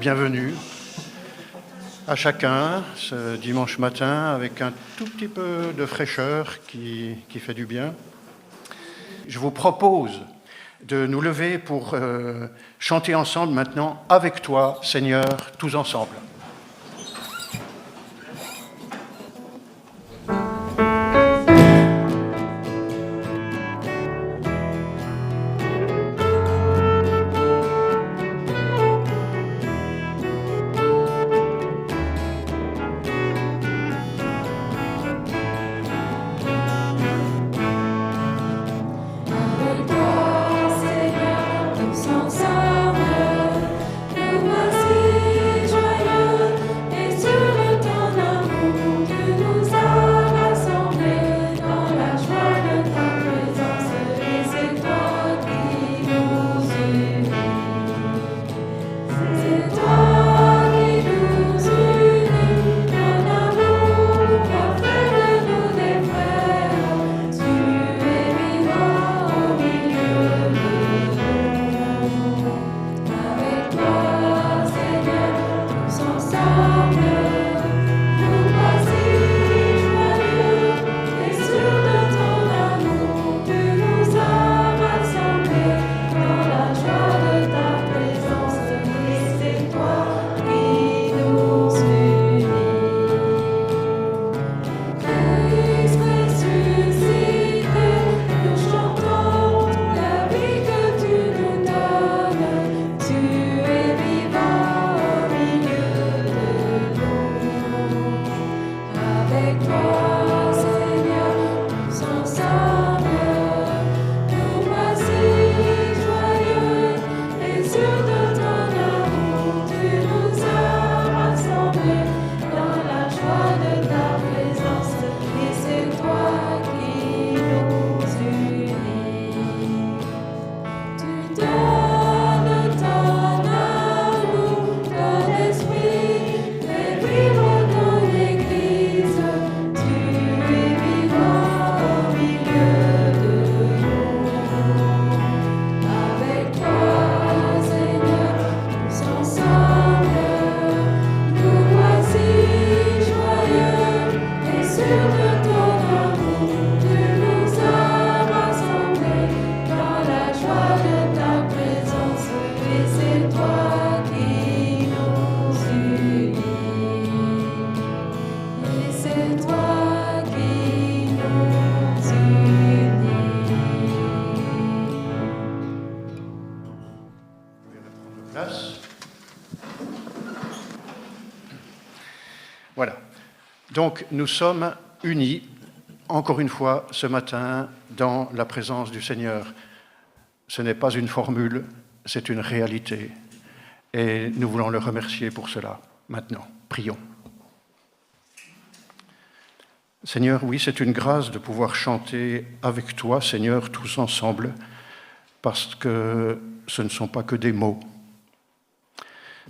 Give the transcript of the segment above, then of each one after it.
Bienvenue à chacun ce dimanche matin avec un tout petit peu de fraîcheur qui fait du bien. Je vous propose de nous lever pour chanter ensemble maintenant avec toi, Seigneur, tous ensemble. Voilà. Donc, nous sommes unis, encore une fois, ce matin, dans la présence du Seigneur. Ce n'est pas une formule, c'est une réalité. Et nous voulons le remercier pour cela. Maintenant, prions. Seigneur, oui, c'est une grâce de pouvoir chanter avec toi, Seigneur, tous ensemble, parce que ce ne sont pas que des mots.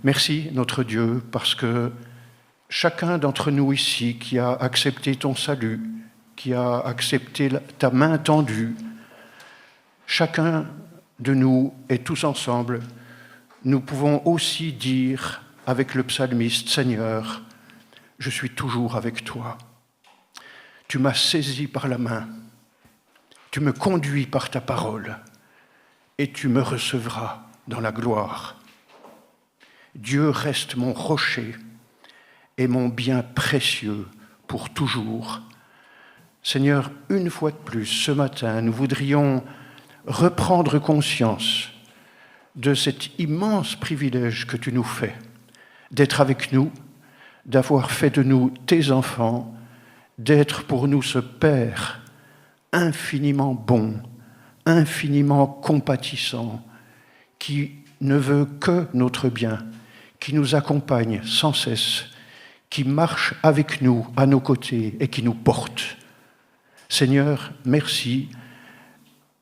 Merci, notre Dieu, parce que chacun d'entre nous ici qui a accepté ton salut, qui a accepté ta main tendue, chacun de nous et tous ensemble, nous pouvons aussi dire avec le psalmiste, Seigneur, je suis toujours avec toi. Tu m'as saisi par la main, tu me conduis par ta parole et tu me recevras dans la gloire. Dieu reste mon rocher et mon bien précieux pour toujours. Seigneur, une fois de plus, ce matin, nous voudrions reprendre conscience de cet immense privilège que tu nous fais, d'être avec nous, d'avoir fait de nous tes enfants, d'être pour nous ce Père infiniment bon, infiniment compatissant, qui ne veut que notre bien, qui nous accompagne sans cesse, qui marche avec nous, à nos côtés, et qui nous porte. Seigneur, merci.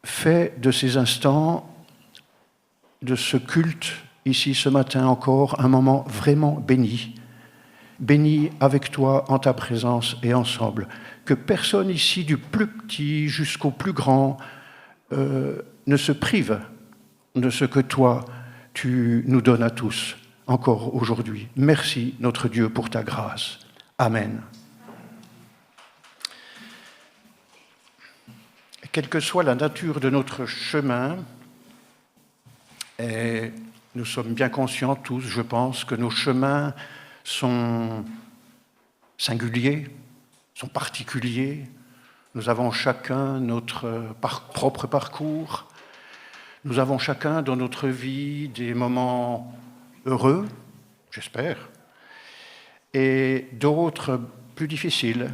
Fais de ces instants, de ce culte, ici ce matin encore, un moment vraiment béni. Béni avec toi en ta présence et ensemble. Que personne ici, du plus petit jusqu'au plus grand, ne se prive de ce que toi, tu nous donnes à tous. encore aujourd'hui. Merci, notre Dieu, pour ta grâce. Amen. Quelle que soit la nature de notre chemin, et nous sommes bien conscients tous, je pense, que nos chemins sont singuliers, sont particuliers. Nous avons chacun notre propre parcours. Nous avons chacun dans notre vie des moments heureux, j'espère, et d'autres plus difficiles,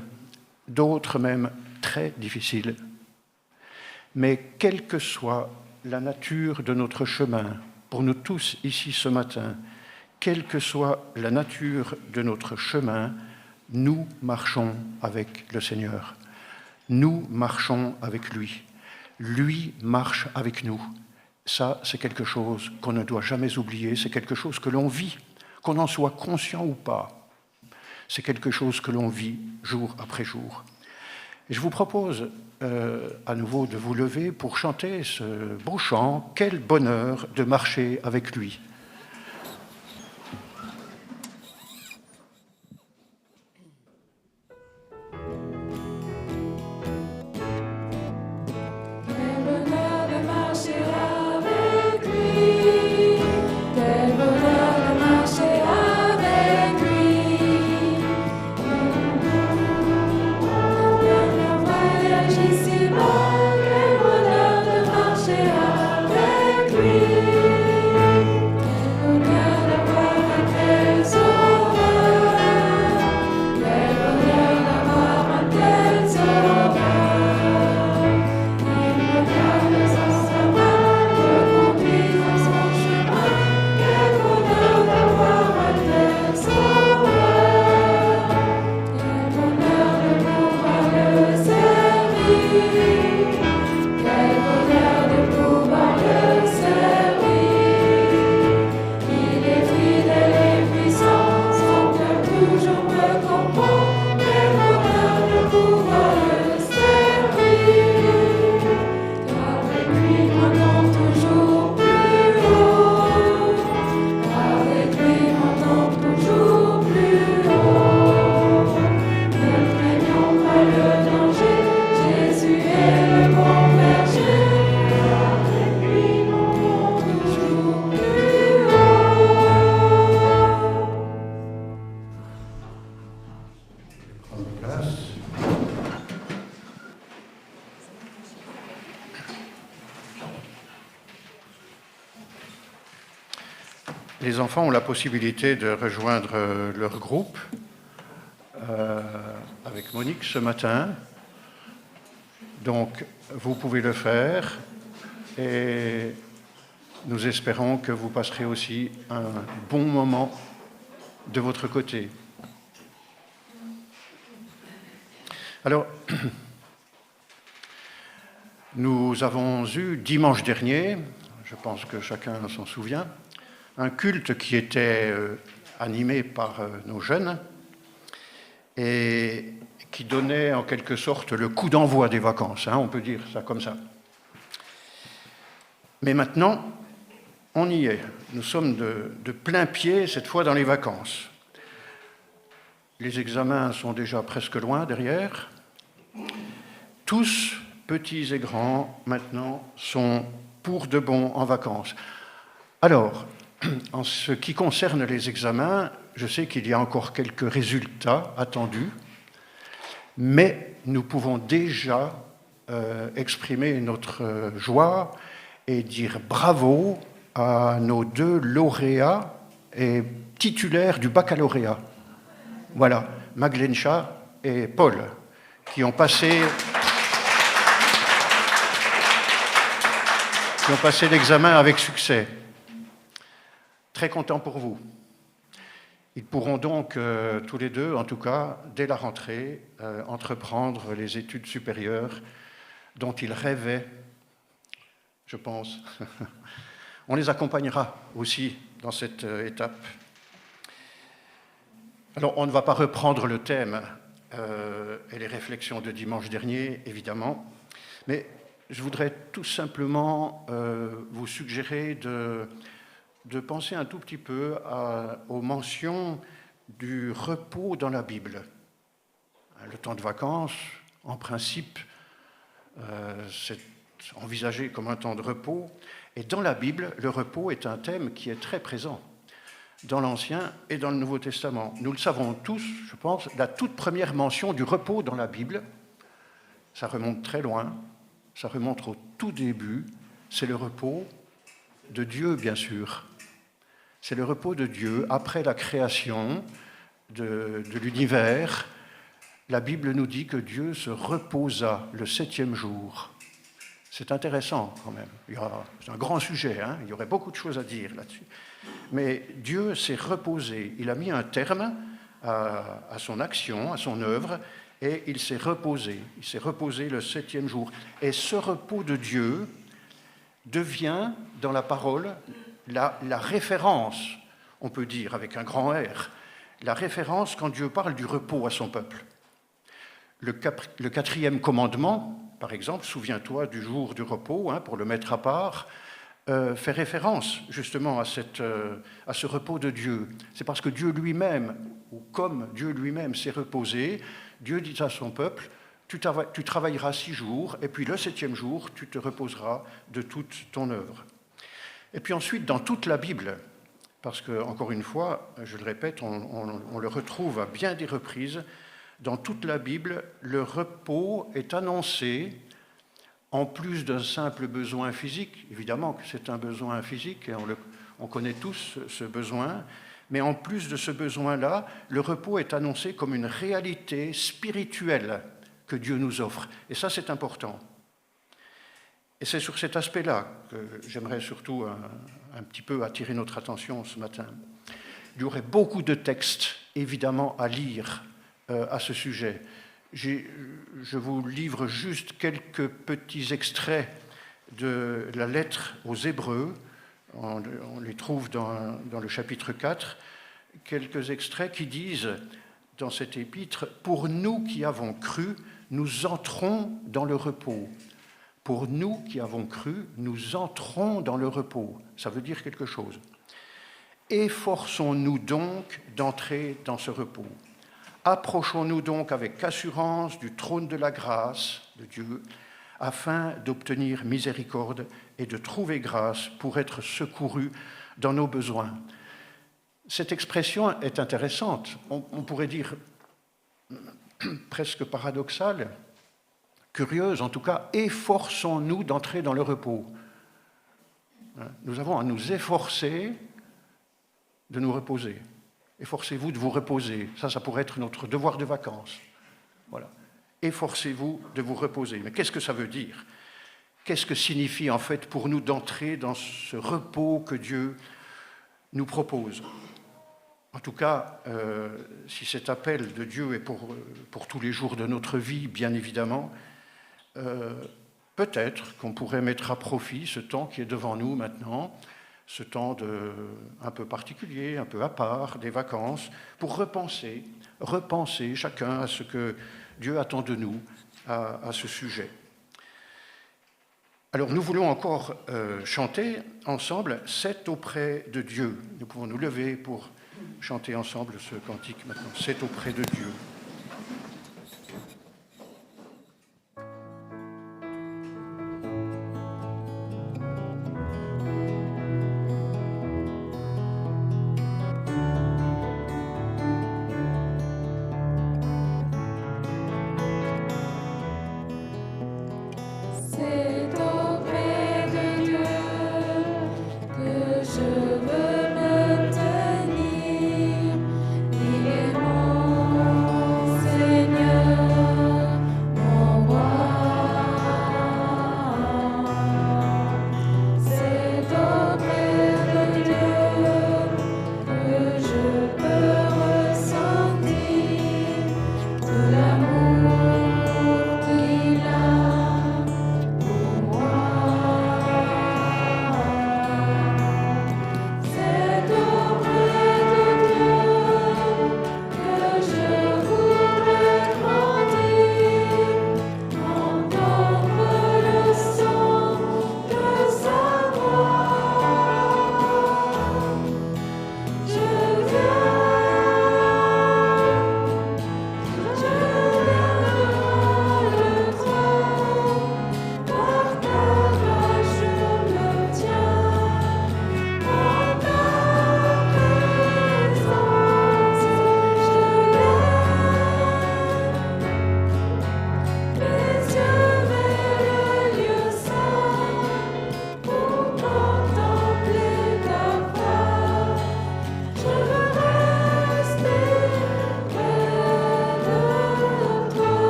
d'autres même très difficiles. Mais quelle que soit la nature de notre chemin, pour nous tous ici ce matin, quelle que soit la nature de notre chemin, nous marchons avec le Seigneur. Nous marchons avec lui. Lui marche avec nous. Ça, c'est quelque chose qu'on ne doit jamais oublier, c'est quelque chose que l'on vit, qu'on en soit conscient ou pas. C'est quelque chose que l'on vit jour après jour. Et je vous propose à nouveau de vous lever pour chanter ce beau chant « Quel bonheur de marcher avec lui ». Les enfants ont la possibilité de rejoindre leur groupe avec Monique ce matin. Donc, vous pouvez le faire et nous espérons que vous passerez aussi un bon moment de votre côté. Alors, nous avons eu dimanche dernier, je pense que chacun s'en souvient, un culte qui était animé par nos jeunes et qui donnait en quelque sorte le coup d'envoi des vacances, on peut dire ça comme ça. Mais maintenant, on y est. Nous sommes de plein pied, cette fois, dans les vacances. Les examens sont déjà presque loin derrière. Tous, petits et grands, maintenant, sont pour de bon en vacances. Alors, en ce qui concerne les examens, je sais qu'il y a encore quelques résultats attendus, mais nous pouvons déjà exprimer notre joie et dire bravo à nos 2 lauréats et titulaires du baccalauréat. Voilà, Maglencha et Paul, qui ont passé l'examen avec succès. Très content pour vous. Ils pourront donc, tous les deux, en tout cas, dès la rentrée, entreprendre les études supérieures dont ils rêvaient, je pense. On les accompagnera aussi dans cette étape. Alors, on ne va pas reprendre le thème et les réflexions de dimanche dernier, évidemment, mais je voudrais tout simplement vous suggérer de penser un tout petit peu aux mentions du repos dans la Bible. Le temps de vacances, en principe, c'est envisagé comme un temps de repos. Et dans la Bible, le repos est un thème qui est très présent dans l'Ancien et dans le Nouveau Testament. Nous le savons tous, je pense, la toute première mention du repos dans la Bible, ça remonte très loin, ça remonte au tout début, c'est le repos de Dieu, bien sûr. C'est le repos de Dieu après la création de l'univers. La Bible nous dit que Dieu se reposa le 7e jour. C'est intéressant quand même. C'est un grand sujet, hein, il y aurait beaucoup de choses à dire là-dessus. Mais Dieu s'est reposé, il a mis un terme à son action, à son œuvre, et il s'est reposé. Il s'est reposé le 7e jour. Et ce repos de Dieu devient, dans la parole, la référence, on peut dire avec un grand R, la référence quand Dieu parle du repos à son peuple. Le 4e commandement, par exemple, souviens-toi du jour du repos, hein, pour le mettre à part, fait référence justement à ce repos de Dieu. C'est parce que Dieu lui-même, ou comme Dieu lui-même s'est reposé, Dieu dit à son peuple, tu travailleras 6 jours, et puis le 7e jour, tu te reposeras de toute ton œuvre. Et puis ensuite, dans toute la Bible, parce que, encore une fois, je le répète, on le retrouve à bien des reprises, dans toute la Bible, le repos est annoncé en plus d'un simple besoin physique. Évidemment que c'est un besoin physique, et on connaît tous ce besoin, mais en plus de ce besoin-là, le repos est annoncé comme une réalité spirituelle que Dieu nous offre. Et ça, c'est important. Et c'est sur cet aspect-là que j'aimerais surtout un petit peu attirer notre attention ce matin. Il y aurait beaucoup de textes, évidemment, à lire à ce sujet. Je vous livre juste quelques petits extraits de la lettre aux Hébreux. On les trouve dans le chapitre 4. Quelques extraits qui disent, dans cet épître, « Pour nous qui avons cru, nous entrons dans le repos. » Pour nous qui avons cru, nous entrons dans le repos. Ça veut dire quelque chose. Efforçons-nous donc d'entrer dans ce repos. Approchons-nous donc avec assurance du trône de la grâce de Dieu, afin d'obtenir miséricorde et de trouver grâce pour être secourus dans nos besoins. Cette expression est intéressante, on pourrait dire presque paradoxale, curieuse en tout cas, efforçons-nous d'entrer dans le repos. Nous avons à nous efforcer de nous reposer. Efforcez-vous de vous reposer. Ça pourrait être notre devoir de vacances. Voilà. Efforcez-vous de vous reposer. Mais qu'est-ce que ça veut dire? Qu'est-ce que signifie en fait pour nous d'entrer dans ce repos que Dieu nous propose? En tout cas, si cet appel de Dieu est pour tous les jours de notre vie, bien évidemment, peut-être qu'on pourrait mettre à profit ce temps qui est devant nous maintenant, ce temps un peu particulier, un peu à part, des vacances, pour repenser chacun à ce que Dieu attend de nous à ce sujet. Alors nous voulons encore chanter ensemble « C'est auprès de Dieu ». Nous pouvons nous lever pour chanter ensemble ce cantique maintenant. « C'est auprès de Dieu ». Je veux me tenir, il est mon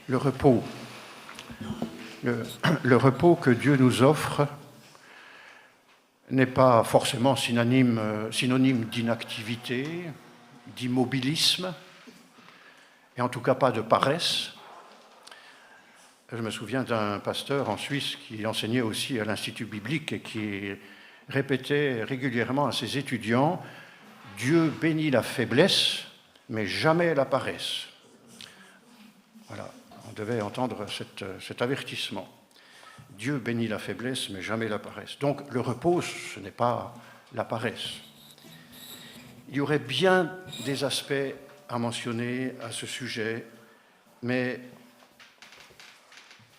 Le repos. Le repos que Dieu nous offre n'est pas forcément synonyme d'inactivité, d'immobilisme, et en tout cas pas de paresse. Je me souviens d'un pasteur en Suisse qui enseignait aussi à l'Institut biblique et qui répétait régulièrement à ses étudiants « Dieu bénit la faiblesse, mais jamais la paresse ». Voilà, on devait entendre cet avertissement. Dieu bénit la faiblesse, mais jamais la paresse. Donc le repos, ce n'est pas la paresse. Il y aurait bien des aspects à mentionner à ce sujet, mais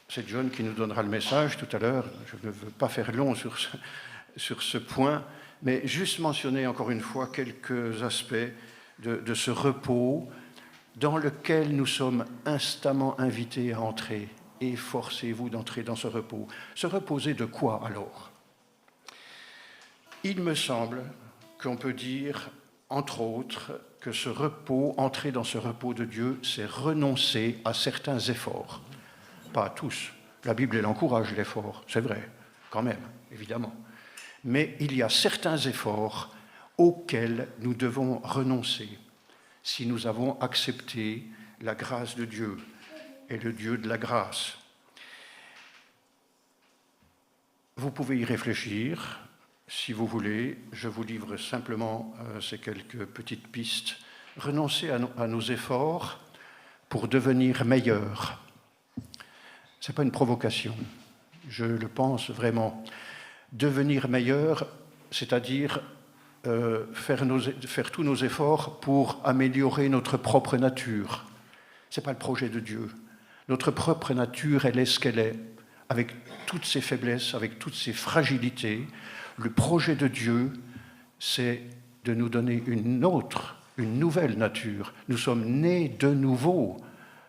c'est John qui nous donnera le message tout à l'heure. Je ne veux pas faire long sur ce point, mais juste mentionner encore une fois quelques aspects de ce repos dans lequel nous sommes instamment invités à entrer. Efforcez-vous d'entrer dans ce repos. Se reposer de quoi alors? Il me semble qu'on peut dire, entre autres, que ce repos, entrer dans ce repos de Dieu, c'est renoncer à certains efforts. Pas à tous. La Bible, elle encourage l'effort, c'est vrai, quand même, évidemment. Mais il y a certains efforts auxquels nous devons renoncer si nous avons accepté la grâce de Dieu et le Dieu de la grâce. Vous pouvez y réfléchir, si vous voulez. Je vous livre simplement ces quelques petites pistes. Renoncer à nos efforts pour devenir meilleurs. Ce n'est pas une provocation, je le pense vraiment. Devenir meilleur, c'est-à-dire faire tous nos efforts pour améliorer notre propre nature. Ce n'est pas le projet de Dieu. Notre propre nature, elle est ce qu'elle est, avec toutes ses faiblesses, avec toutes ses fragilités. Le projet de Dieu, c'est de nous donner une nouvelle nature. Nous sommes nés de nouveau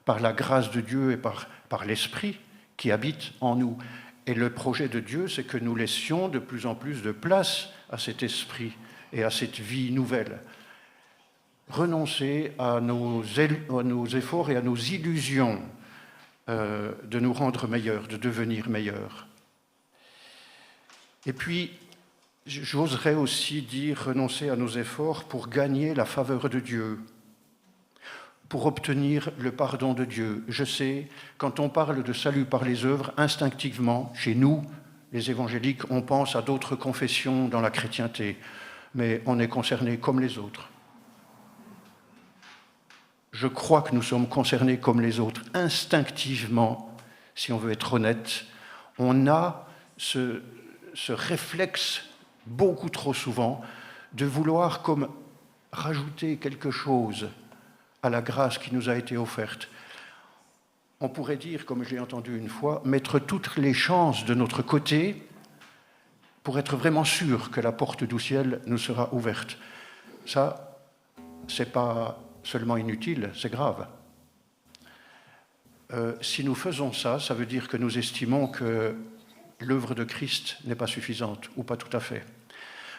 par la grâce de Dieu et par l'Esprit qui habite en nous. Et le projet de Dieu, c'est que nous laissions de plus en plus de place à cet esprit et à cette vie nouvelle. Renoncer à nos efforts et à nos illusions de nous rendre meilleurs, de devenir meilleurs. Et puis, j'oserais aussi dire renoncer à nos efforts pour gagner la faveur de Dieu, pour obtenir le pardon de Dieu. Je sais, quand on parle de salut par les œuvres, instinctivement, chez nous, les évangéliques, on pense à d'autres confessions dans la chrétienté, mais on est concernés comme les autres. Je crois que nous sommes concernés comme les autres. Instinctivement, si on veut être honnête, on a ce réflexe, beaucoup trop souvent, de vouloir comme rajouter quelque chose à la grâce qui nous a été offerte. On pourrait dire, comme je l'ai entendu une fois, mettre toutes les chances de notre côté pour être vraiment sûr que la porte du ciel nous sera ouverte. Ça, c'est pas seulement inutile, c'est grave. Si nous faisons ça, ça veut dire que nous estimons que l'œuvre de Christ n'est pas suffisante, ou pas tout à fait.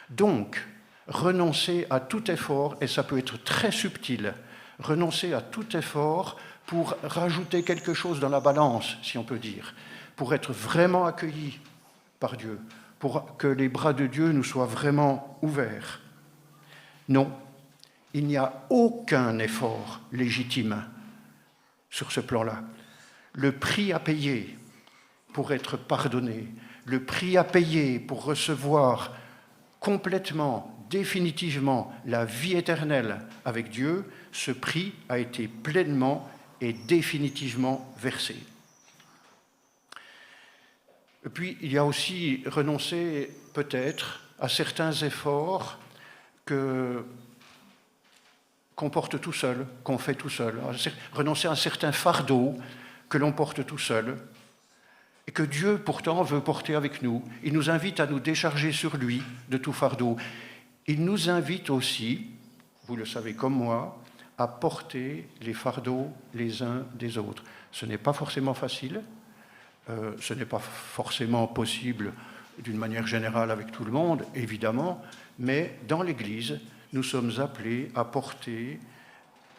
Donc, renoncer à tout effort, et ça peut être très subtil, renoncer à tout effort pour rajouter quelque chose dans la balance, si on peut dire, pour être vraiment accueillis par Dieu, pour que les bras de Dieu nous soient vraiment ouverts. Non, il n'y a aucun effort légitime sur ce plan-là. Le prix à payer pour être pardonné, le prix à payer pour recevoir complètement, définitivement la vie éternelle avec Dieu, ce prix a été pleinement et définitivement versé. Et puis, il y a aussi renoncer peut-être à certains efforts qu'on porte tout seul, qu'on fait tout seul. Renoncer à un certain fardeau que l'on porte tout seul et que Dieu pourtant veut porter avec nous. Il nous invite à nous décharger sur lui de tout fardeau. Il nous invite aussi, vous le savez comme moi, à porter les fardeaux les uns des autres. Ce n'est pas forcément facile, ce n'est pas forcément possible d'une manière générale avec tout le monde, évidemment, mais dans l'Église, nous sommes appelés à porter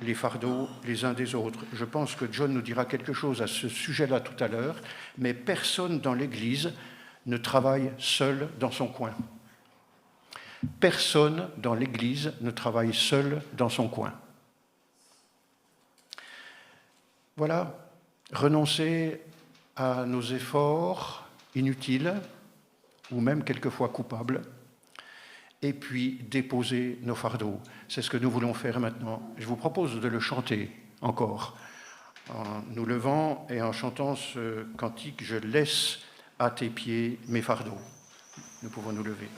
les fardeaux les uns des autres. Je pense que John nous dira quelque chose à ce sujet-là tout à l'heure, mais personne dans l'Église ne travaille seul dans son coin. Personne dans l'Église ne travaille seul dans son coin. Voilà, renoncer à nos efforts inutiles, ou même quelquefois coupables, et puis déposer nos fardeaux. C'est ce que nous voulons faire maintenant. Je vous propose de le chanter encore, en nous levant et en chantant ce cantique « Je laisse à tes pieds mes fardeaux ». Nous pouvons nous lever.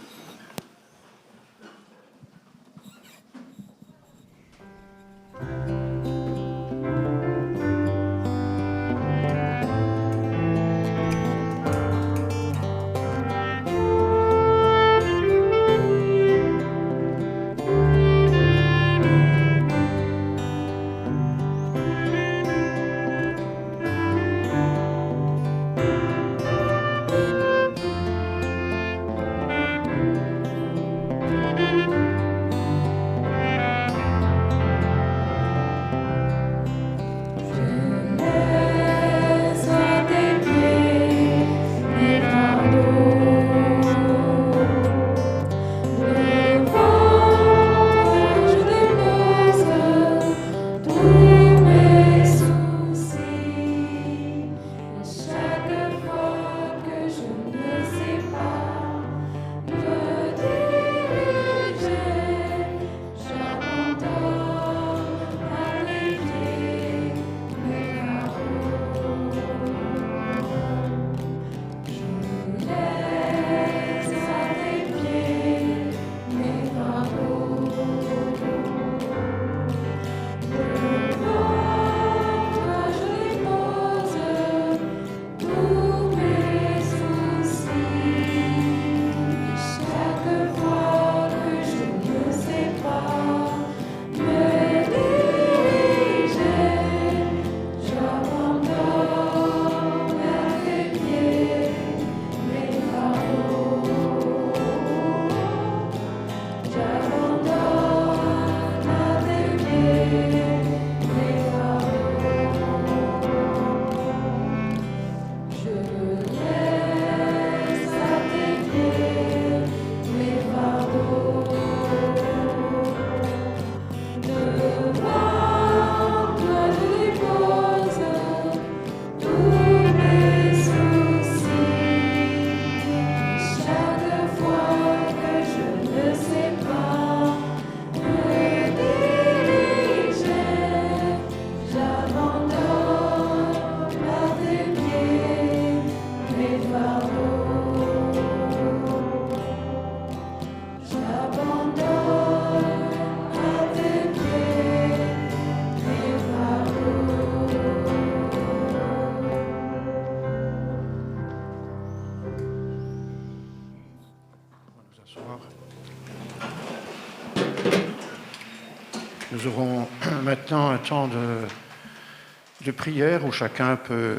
Nous aurons maintenant un temps de prière où chacun peut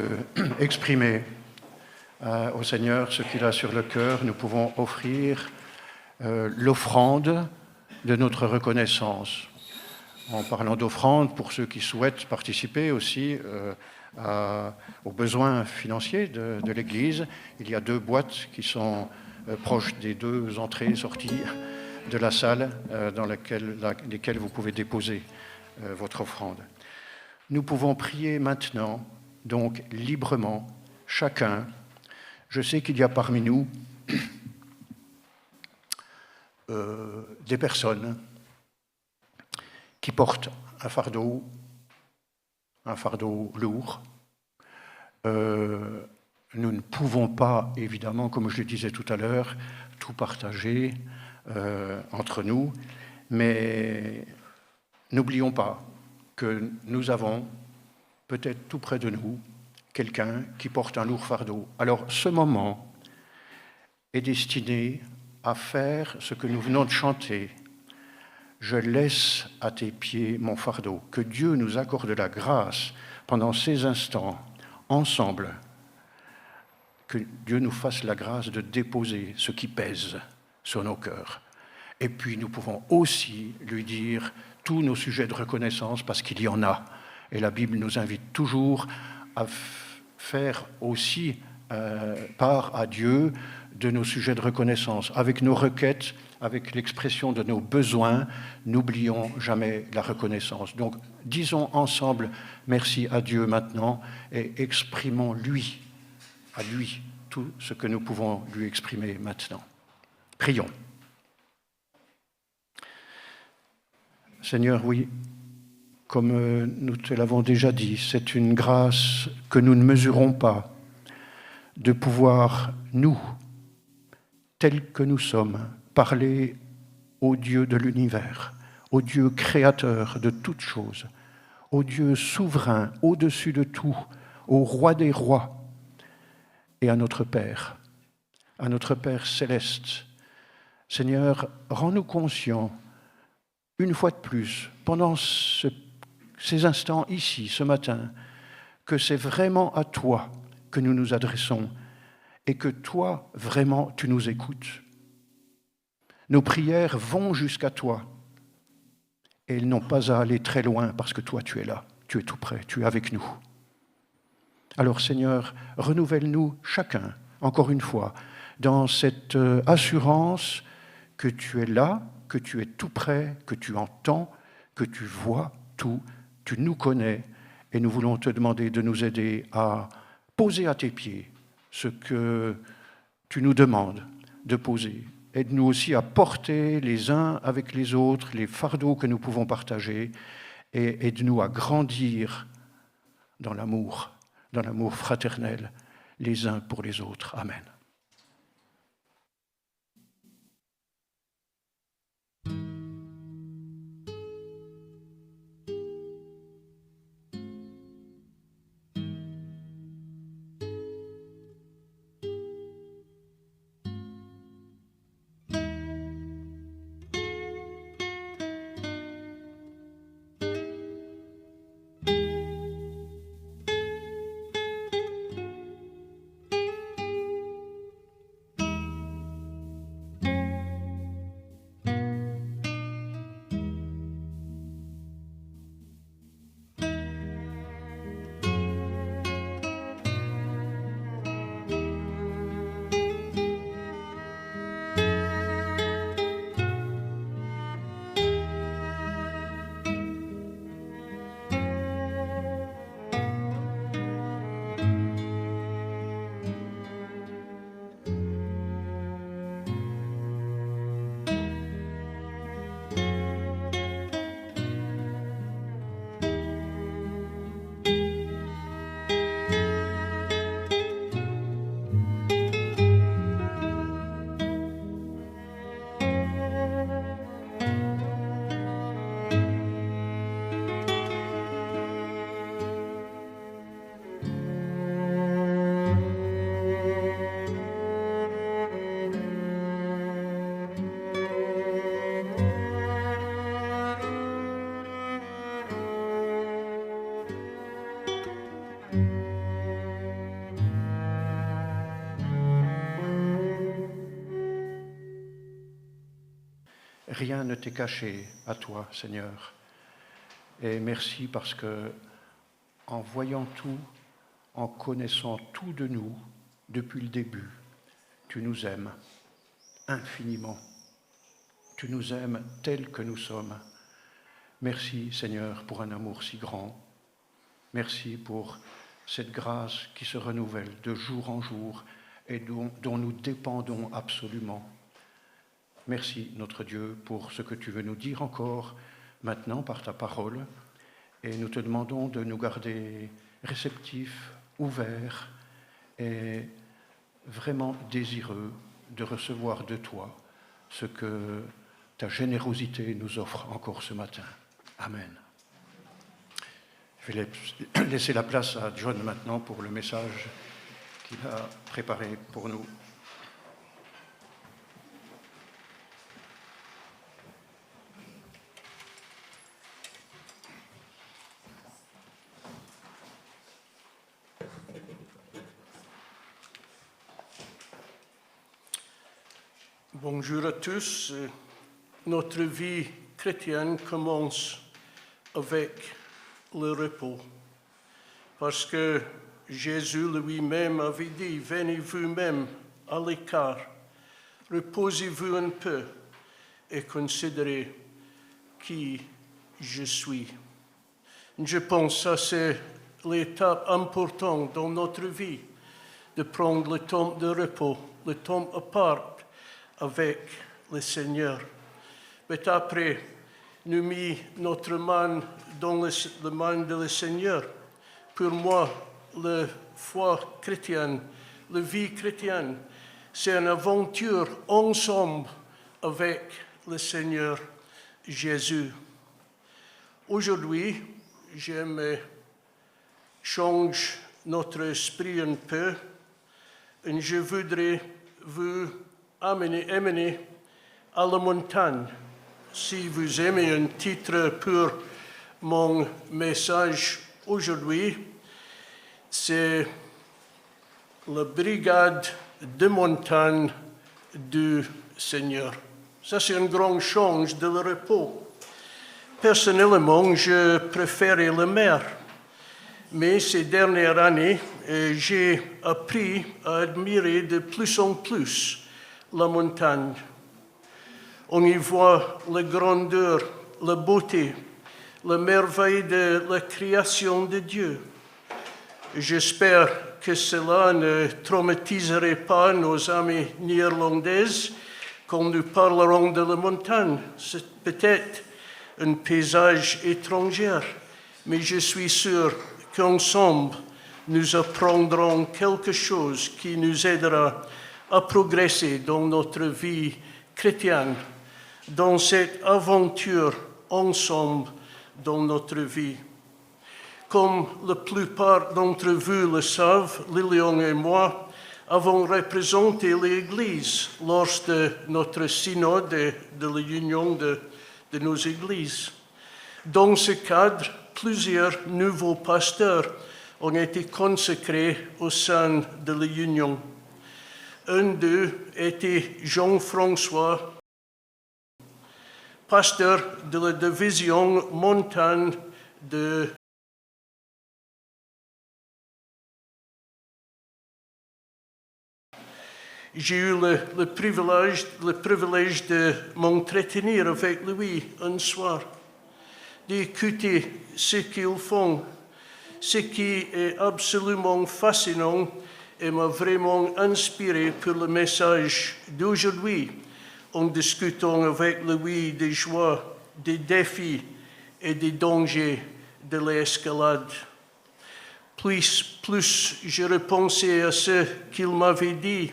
exprimer au Seigneur ce qu'il a sur le cœur. Nous pouvons offrir l'offrande de notre reconnaissance. En parlant d'offrande, pour ceux qui souhaitent participer aussi aux besoins financiers de l'Église, il y a 2 boîtes qui sont proches des 2 entrées et sorties de la salle dans lesquelles vous pouvez déposer votre offrande. Nous pouvons prier maintenant, donc librement, chacun. Je sais qu'il y a parmi nous des personnes qui portent un fardeau lourd. Nous ne pouvons pas, évidemment, comme je le disais tout à l'heure, tout partager entre nous, mais n'oublions pas que nous avons, peut-être tout près de nous, quelqu'un qui porte un lourd fardeau. Alors, ce moment est destiné à faire ce que nous venons de chanter. Je laisse à tes pieds mon fardeau. Que Dieu nous accorde la grâce pendant ces instants, ensemble, que Dieu nous fasse la grâce de déposer ce qui pèse sur nos cœurs. Et puis nous pouvons aussi lui dire tous nos sujets de reconnaissance, parce qu'il y en a. Et la Bible nous invite toujours à faire aussi part à Dieu de nos sujets de reconnaissance. Avec nos requêtes, avec l'expression de nos besoins, n'oublions jamais la reconnaissance. Donc, disons ensemble merci à Dieu maintenant et exprimons-lui, à lui, tout ce que nous pouvons lui exprimer maintenant. Prions. Seigneur, oui, comme nous te l'avons déjà dit, c'est une grâce que nous ne mesurons pas de pouvoir, nous, tels que nous sommes, parler au Dieu de l'univers, au Dieu créateur de toutes choses, au Dieu souverain, au-dessus de tout, au roi des rois et à notre Père céleste. Seigneur, rends-nous conscients, une fois de plus, pendant ces instants ici, ce matin, que c'est vraiment à toi que nous nous adressons et que toi, vraiment, tu nous écoutes. Nos prières vont jusqu'à toi et elles n'ont pas à aller très loin parce que toi, tu es là, tu es tout près, tu es avec nous. Alors, Seigneur, renouvelle-nous chacun, encore une fois, dans cette assurance que tu es là, que tu es tout près, que tu entends, que tu vois tout, tu nous connais, et nous voulons te demander de nous aider à poser à tes pieds ce que tu nous demandes de poser. Aide-nous aussi à porter les uns avec les autres les fardeaux que nous pouvons partager, et aide-nous à grandir dans l'amour fraternel, les uns pour les autres. Amen. Rien ne t'est caché à toi, Seigneur. Et merci parce que, en voyant tout, en connaissant tout de nous, depuis le début, tu nous aimes infiniment. Tu nous aimes tels que nous sommes. Merci, Seigneur, pour un amour si grand. Merci pour cette grâce qui se renouvelle de jour en jour et dont nous dépendons absolument. Merci, notre Dieu, pour ce que tu veux nous dire encore maintenant par ta parole. Et nous te demandons de nous garder réceptifs, ouverts et vraiment désireux de recevoir de toi ce que ta générosité nous offre encore ce matin. Amen. Je vais laisser la place à John maintenant pour le message qu'il a préparé pour nous. Bonjour à tous. Notre vie chrétienne commence avec le repos. Parce que Jésus lui-même avait dit, venez vous-même à l'écart, reposez-vous un peu et considérez qui je suis. Je pense que c'est l'étape importante dans notre vie, de prendre le temps de repos, le temps à part avec le Seigneur. Mais après, nous mis notre main dans la main de le Seigneur. Pour moi, la foi chrétienne, la vie chrétienne, c'est une aventure ensemble avec le Seigneur Jésus. Aujourd'hui, j'aime changer notre esprit un peu et je voudrais vous amener à la montagne. Si vous aimez un titre pour mon message aujourd'hui, c'est la brigade de montagne du Seigneur. Ça, c'est un grand change de le repos. Personnellement, je préfère la mer. Mais ces dernières années, j'ai appris à admirer de plus en plus la montagne. On y voit la grandeur, la beauté, la merveille de la création de Dieu. J'espère que cela ne traumatiserait pas nos amis néerlandaises quand nous parlerons de la montagne. C'est peut-être un paysage étranger, mais je suis sûr qu'ensemble, nous apprendrons quelque chose qui nous aidera à progresser dans notre vie chrétienne, dans cette aventure ensemble dans notre vie. Comme la plupart d'entre vous le savent, Lilian et moi avons représenté l'Église lors de notre synode et de l'union de nos églises. Dans ce cadre, plusieurs nouveaux pasteurs ont été consacrés au sein de l'union. Un d'eux était Jean-François, pasteur de la division montagne de J'ai eu le privilège de m'entretenir avec lui un soir, d'écouter ce qu'ils font, ce qui est absolument fascinant et m'a vraiment inspiré pour le message d'aujourd'hui, en discutant avec lui des joies, des défis et des dangers de l'escalade. Plus je repensais à ce qu'il m'avait dit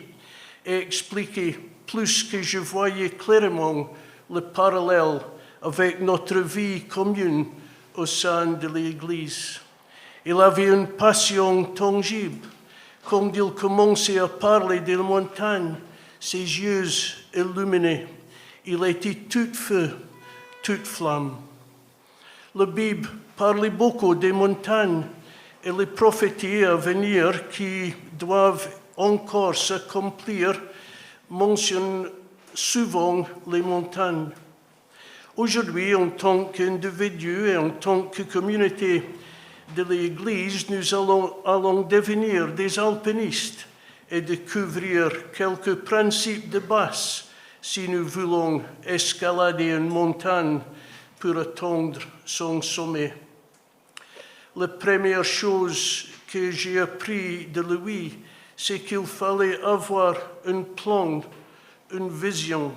et expliqué, plus que je voyais clairement le parallèle avec notre vie commune au sein de l'Église. Il avait une passion tangible. Quand il commençait à parler de la montagne, ses yeux illuminés. Il était tout feu, toute flamme. La Bible parlait beaucoup des montagnes et les prophéties à venir qui doivent encore s'accomplir mentionnent souvent les montagnes. Aujourd'hui, en tant qu'individu et en tant que communauté de l'Église, nous allons devenir des alpinistes et découvrir quelques principes de base si nous voulons escalader une montagne pour atteindre son sommet. La première chose que j'ai appris de lui, c'est qu'il fallait avoir un plan, une vision,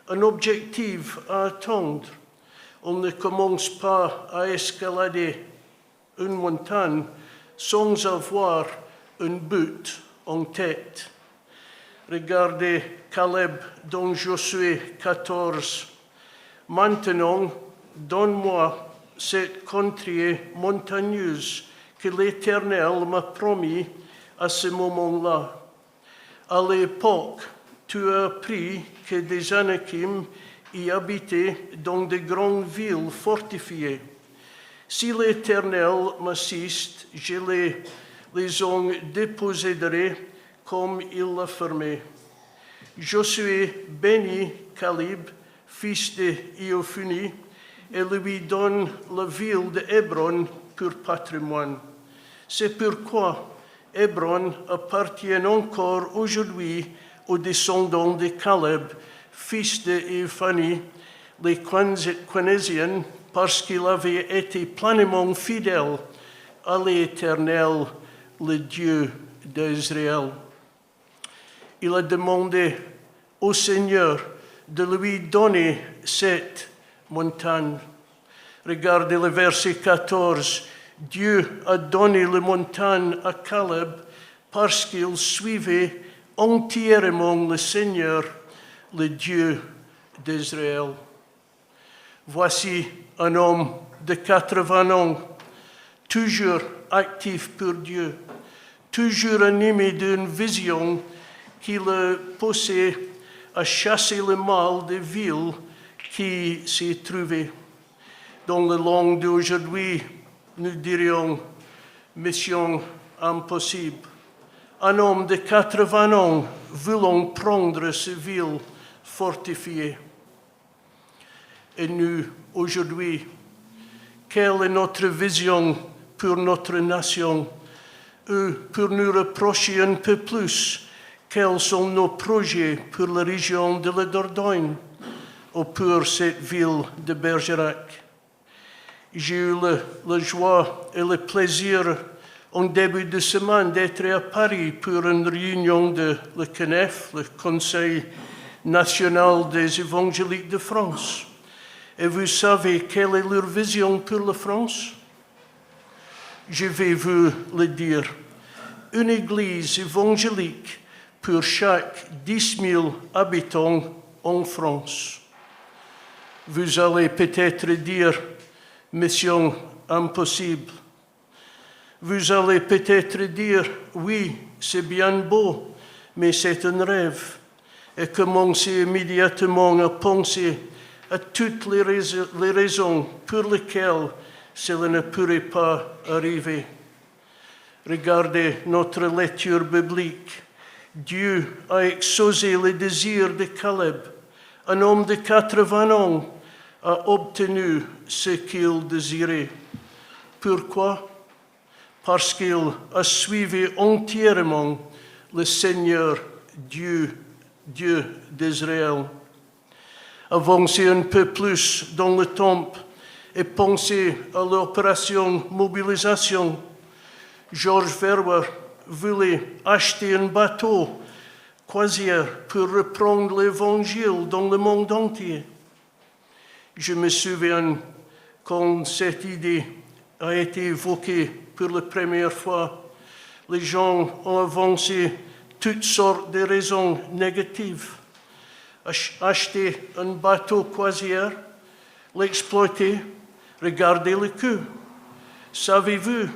un objectif à atteindre. On ne commence pas à escalader une montagne sans avoir un but en tête. Regardez Caleb dans Josué 14. Maintenant, donne-moi cette contrée montagneuse que l'Éternel m'a promis à ce moment-là. À l'époque, tu as appris que des Anakim y habitaient dans de grandes villes fortifiées. Si l'Éternel m'assiste, je les en déposéderai comme il l'affirmait. Josué bénit Caleb, fils de Jephunné, et lui donne la ville de Hébron pour patrimoine. C'est pourquoi Hébron appartient encore aujourd'hui aux descendants de Caleb, fils de Éphanie, les Quénésiens, parce qu'il avait été pleinement fidèle à l'Éternel, le Dieu d'Israël. Il a demandé au Seigneur de lui donner cette montagne. Regardez le verset 14. Dieu a donné la montagne à Caleb parce qu'il suivait entièrement le Seigneur, le Dieu d'Israël. Voici un homme de 80 ans, toujours actif pour Dieu, toujours animé d'une vision qui le poussait à chasser le mal des villes qui s'y trouvaient. Dans la langue d'aujourd'hui, nous dirions mission impossible. Un homme de 80 ans voulant prendre ces villes fortifiées. Et nous, aujourd'hui, quelle est notre vision pour notre nation? Ou pour nous reprocher un peu plus, quels sont nos projets pour la région de la Dordogne ou pour cette ville de Bergerac? J'ai eu la joie et le plaisir en début de semaine d'être à Paris pour une réunion de le CNEF, le Conseil national des évangéliques de France. Et vous savez quelle est leur vision pour la France? Je vais vous le dire. Une église évangélique pour chaque 10 000 habitants en France. Vous allez peut-être dire, mission impossible. Vous allez peut-être dire, oui, c'est bien beau, mais c'est un rêve. Et commencer immédiatement à penser à toutes les raisons pour lesquelles cela ne pourrait pas arriver. Regardez notre lecture biblique. Dieu a exaucé les désirs de Caleb. Un homme de 80 ans a obtenu ce qu'il désirait. Pourquoi? Parce qu'il a suivi entièrement le Seigneur Dieu d'Israël. Avancez un peu plus dans le temps et pensez à l'opération mobilisation. George Verwer voulait acheter un bateau croisière pour reprendre l'Évangile dans le monde entier. Je me souviens quand cette idée a été évoquée pour la première fois, les gens ont avancé toutes sortes de raisons négatives. Acheter un bateau croisière, l'exploiter, regarder le coût. Savez-vous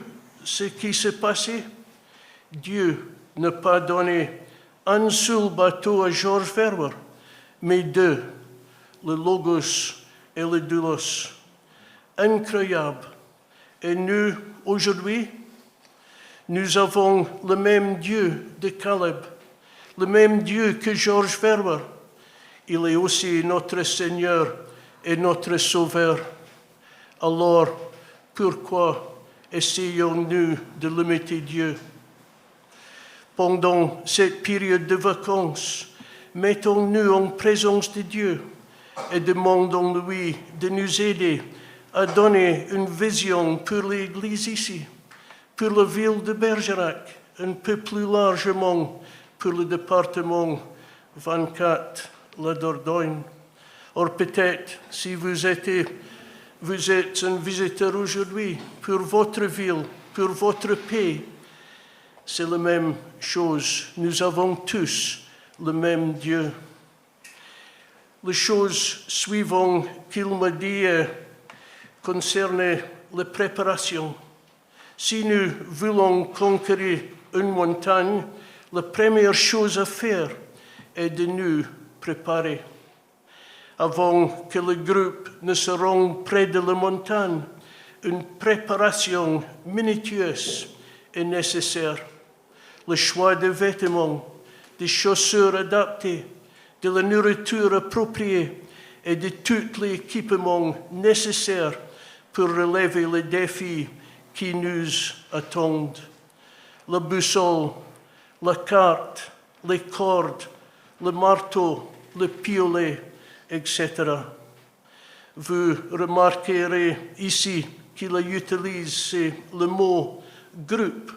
ce qui s'est passé? Dieu n'a pas donné un seul bateau à George Verwer, mais deux, le Logos et le Doulos. Incroyable. Et nous, aujourd'hui, nous avons le même Dieu de Caleb, le même Dieu que George Verwer. Il est aussi notre Seigneur et notre Sauveur. Alors, pourquoi essayons-nous de limiter Dieu? Pendant cette période de vacances, mettons-nous en présence de Dieu et demandons-lui de nous aider à donner une vision pour l'Église ici, pour la ville de Bergerac, un peu plus largement pour le département 24, la Dordogne. Or peut-être, si vous êtes un visiteur aujourd'hui pour votre ville, pour votre pays, c'est la même chose. Nous avons tous le même Dieu. Les choses suivantes qu'il m'a dit concernent la préparation. Si nous voulons conquérir une montagne, la première chose à faire est de nous préparer. Avant que le groupe ne se rende près de la montagne, une préparation minutieuse est nécessaire. Le choix des vêtements, des chaussures adaptées, de la nourriture appropriée et de tout l'équipement nécessaire pour relever les défis qui nous attendent. La boussole, la carte, les cordes, le marteau, le piolet, etc. Vous remarquerez ici qu'il utilise le mot groupe.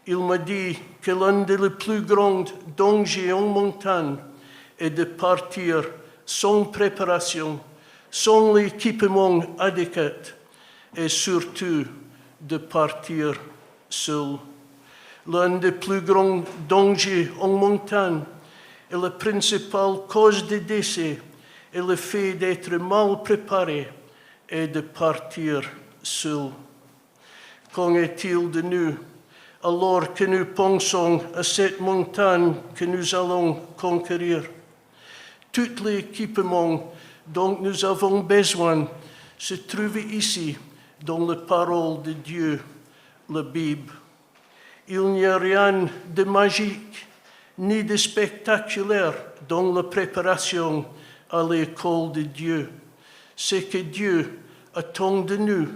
Il m'a dit que l'un des plus grands dangers en montagne est de partir sans préparation, sans l'équipement adéquat et surtout de partir seul. L'un des plus grands dangers en montagne et la principale cause de décès est le fait d'être mal préparé et de partir seul. Qu'en est-il de nous alors que nous pensons à cette montagne que nous allons conquérir? Tout l'équipement dont nous avons besoin se trouve ici dans la parole de Dieu, la Bible. Il n'y a rien de magique ni de spectaculaire dans la préparation à l'école de Dieu. Ce que Dieu attend de nous,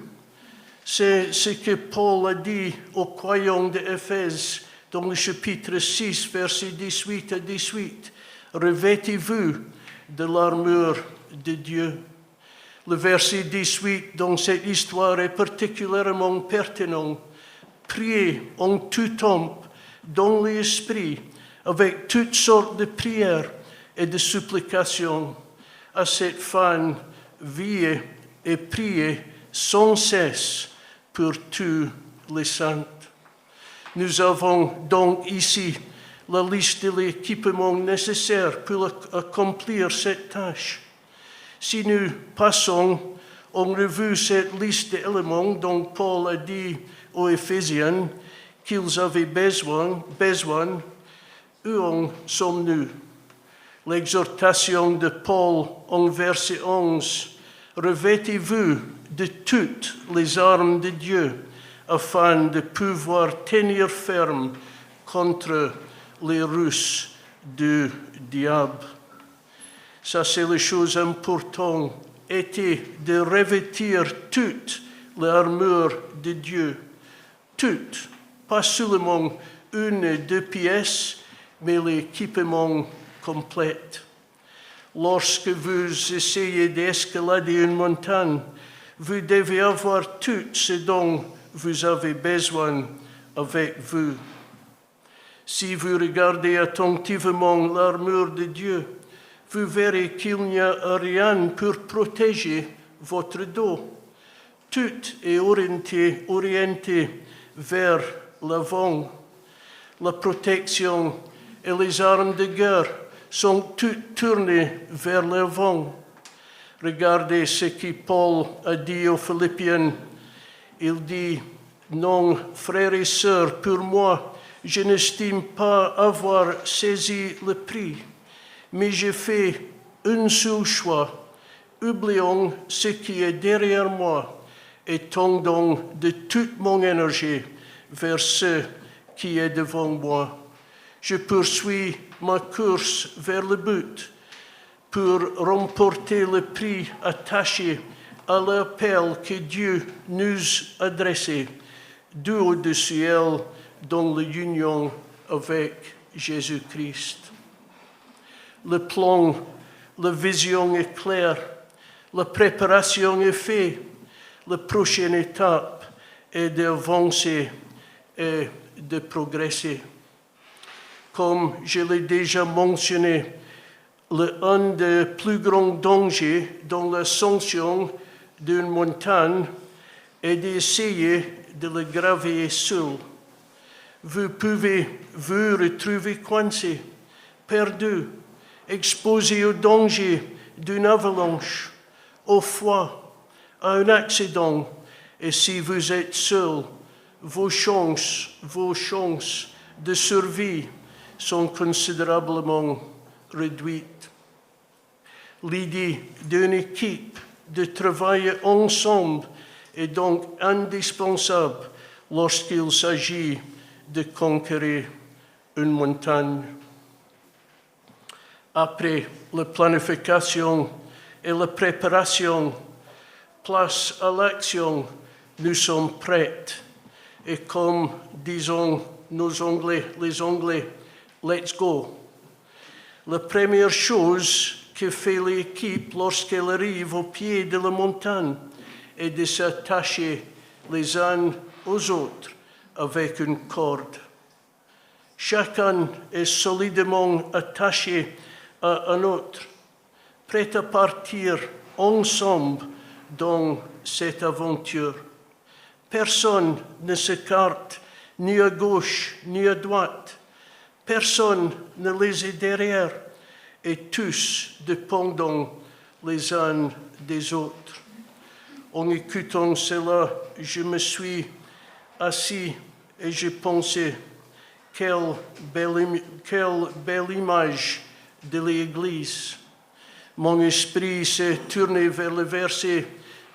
c'est ce que Paul a dit aux croyants d'Éphèse dans le chapitre 6, versets 18 à 18. Revêtez-vous de l'armure de Dieu. Le verset 18 dans cette histoire est particulièrement pertinent. Priez en tout temps dans l'esprit avec toutes sortes de prières et de supplications. À cette fin, veillez et priez sans cesse pour tous les saints. Nous avons donc ici la liste de l'équipement nécessaire pour accomplir cette tâche. Si nous passons en revue cette liste d'éléments dont Paul a dit aux Éphésiens qu'ils avaient besoin, où en sommes-nous? L'exhortation de Paul en verset 11, « Revêtez-vous de toutes les armes de Dieu afin de pouvoir tenir ferme contre les ruses du diable. » Ça, c'est la chose importante, était de revêtir toute l'armure de Dieu. Toute, pas seulement une et deux pièces, mais l'équipement complet. Lorsque vous essayez d'escalader une montagne, vous devez avoir tout ce dont vous avez besoin avec vous. Si vous regardez attentivement l'armure de Dieu, vous verrez qu'il n'y a rien pour protéger votre dos. Tout est orienté vers l'avant. La protection et les armes de guerre sont toutes tournées vers l'avant. Regardez ce que Paul a dit aux Philippiens. Il dit, « Non, frères et sœurs, pour moi, je n'estime pas avoir saisi le prix, mais j'ai fait un seul choix, oubliant ce qui est derrière moi et tendant de toute mon énergie vers ce qui est devant moi. Je poursuis ma course vers le but pour remporter le prix attaché à l'appel que Dieu nous a adressé du haut du ciel dans l'union avec Jésus-Christ. Le plan, la vision est claire, la préparation est faite, la prochaine étape est d'avancer et de progresser. Comme je l'ai déjà mentionné, un des plus grands dangers dans l'ascension d'une montagne est d'essayer de la gravir seul. Vous pouvez vous retrouver coincé, perdu, exposé au danger d'une avalanche, au froid, à un accident. Et si vous êtes seul, vos chances de survie sont considérablement réduites. L'idée d'une équipe de travailler ensemble est donc indispensable lorsqu'il s'agit de conquérir une montagne. Après la planification et la préparation, place à l'action, nous sommes prêts. Et comme disons les Anglais, let's go. La première chose que fait l'équipe lorsqu'elle arrive au pied de la montagne est de s'attacher les uns aux autres avec une corde. Chacun est solidement attaché à un autre, prêt à partir ensemble dans cette aventure. Personne ne s'écarte ni à gauche ni à droite. Personne ne les est derrière et tous dépendons les uns des autres. En écoutant cela, je me suis assis et je pensais, quelle belle image de l'Église. Mon esprit s'est tourné vers le verset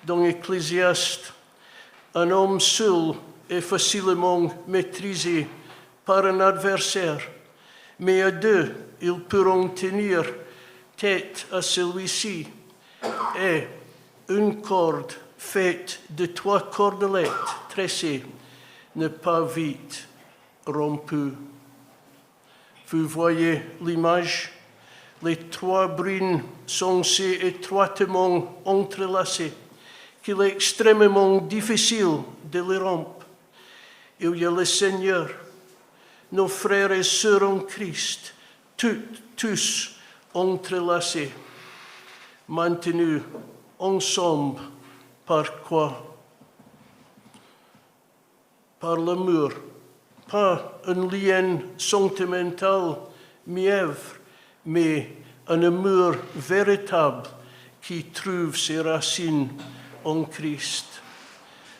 dans Ecclésiaste. Un homme seul est facilement maîtrisé par un adversaire, mais à deux, ils pourront tenir tête à celui-ci. Et une corde faite de 3 cordelettes tressées n'est pas vite rompue. Vous voyez l'image? Les 3 brins sont si étroitement entrelacés qu'il est extrêmement difficile de les rompre. Il y a le Seigneur, nos frères et sœurs en Christ, tous entrelacés, maintenus ensemble par quoi? Par l'amour, pas un lien sentimental mièvre, mais un amour véritable qui trouve ses racines en Christ.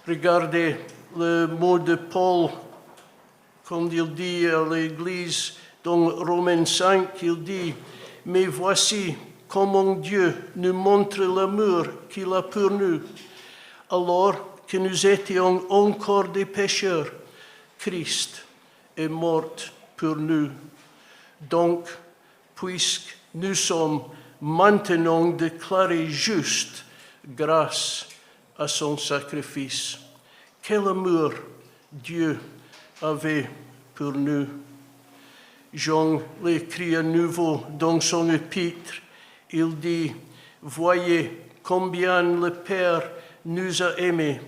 Regardez le mot de Paul, comme il dit à l'Église dans Romains 5, il dit « Mais voici comment Dieu nous montre l'amour qu'il a pour nous. Alors que nous étions encore des pécheurs, Christ est mort pour nous. Donc, puisque nous sommes maintenant déclarés justes grâce à son sacrifice. Quel amour Dieu avait pour nous. Jean l'écrit à nouveau dans son épître. Il dit, voyez combien le Père nous a aimés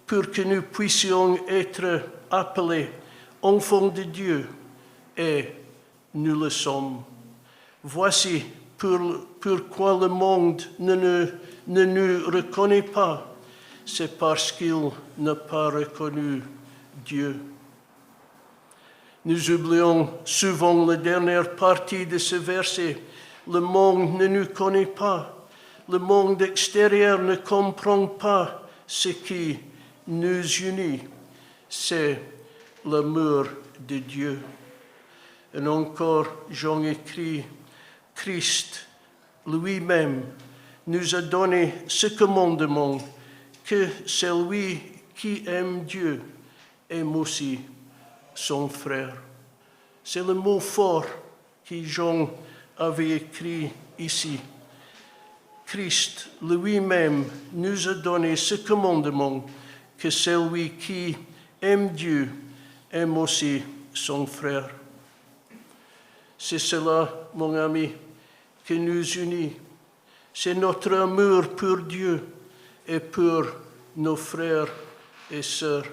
pour que nous puissions être appelés enfants de Dieu, et nous le sommes. Voici pourquoi le monde ne nous reconnaît pas. C'est parce qu'il n'a pas reconnu Dieu. Nous oublions souvent la dernière partie de ce verset. Le monde ne nous connaît pas. Le monde extérieur ne comprend pas ce qui nous unit. C'est l'amour de Dieu. Et encore, Jean écrit, Christ lui-même nous a donné ce commandement, que celui qui aime Dieu aime aussi son frère. C'est le mot fort que Jean avait écrit ici. Christ lui-même nous a donné ce commandement, que celui qui aime Dieu aime aussi son frère. C'est cela, mon ami, qui nous unit. C'est notre amour pour Dieu et pour nos frères et sœurs.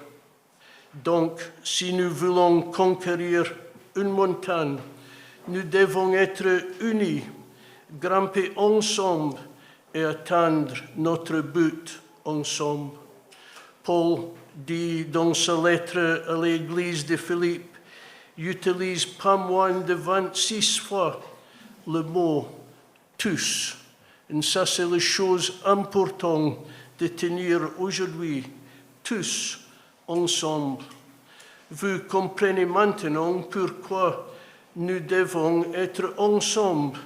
Donc, si nous voulons conquérir une montagne, nous devons être unis, grimper ensemble et atteindre notre but ensemble. Paul dit dans sa lettre à l'église de Philippe, utilise pas moins de 26 fois le mot « tous ». Et ça, c'est la chose importante de tenir aujourd'hui, tous ensemble. Vous comprenez maintenant pourquoi nous devons être ensemble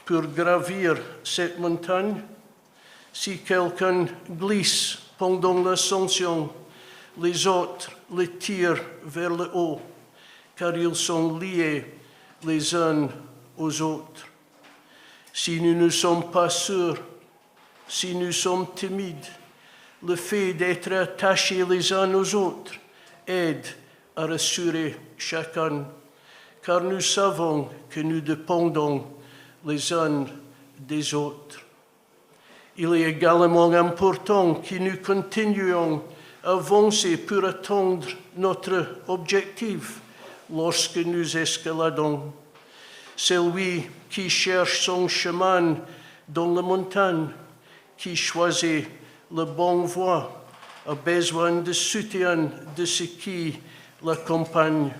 pour gravir cette montagne. Si quelqu'un glisse pendant l'ascension, les autres le tirent vers le haut, car ils sont liés les uns aux autres. Si nous ne sommes pas sûrs, si nous sommes timides. Le fait d'être attachés les uns aux autres aide à rassurer chacun, car nous savons que nous dépendons les uns des autres. Il est également important que nous continuions à avancer pour atteindre notre objectif lorsque nous escaladons. Celui qui cherche son chemin dans la montagne, qui choisit la bonne voie, a besoin de soutien de ceux qui l'accompagnent.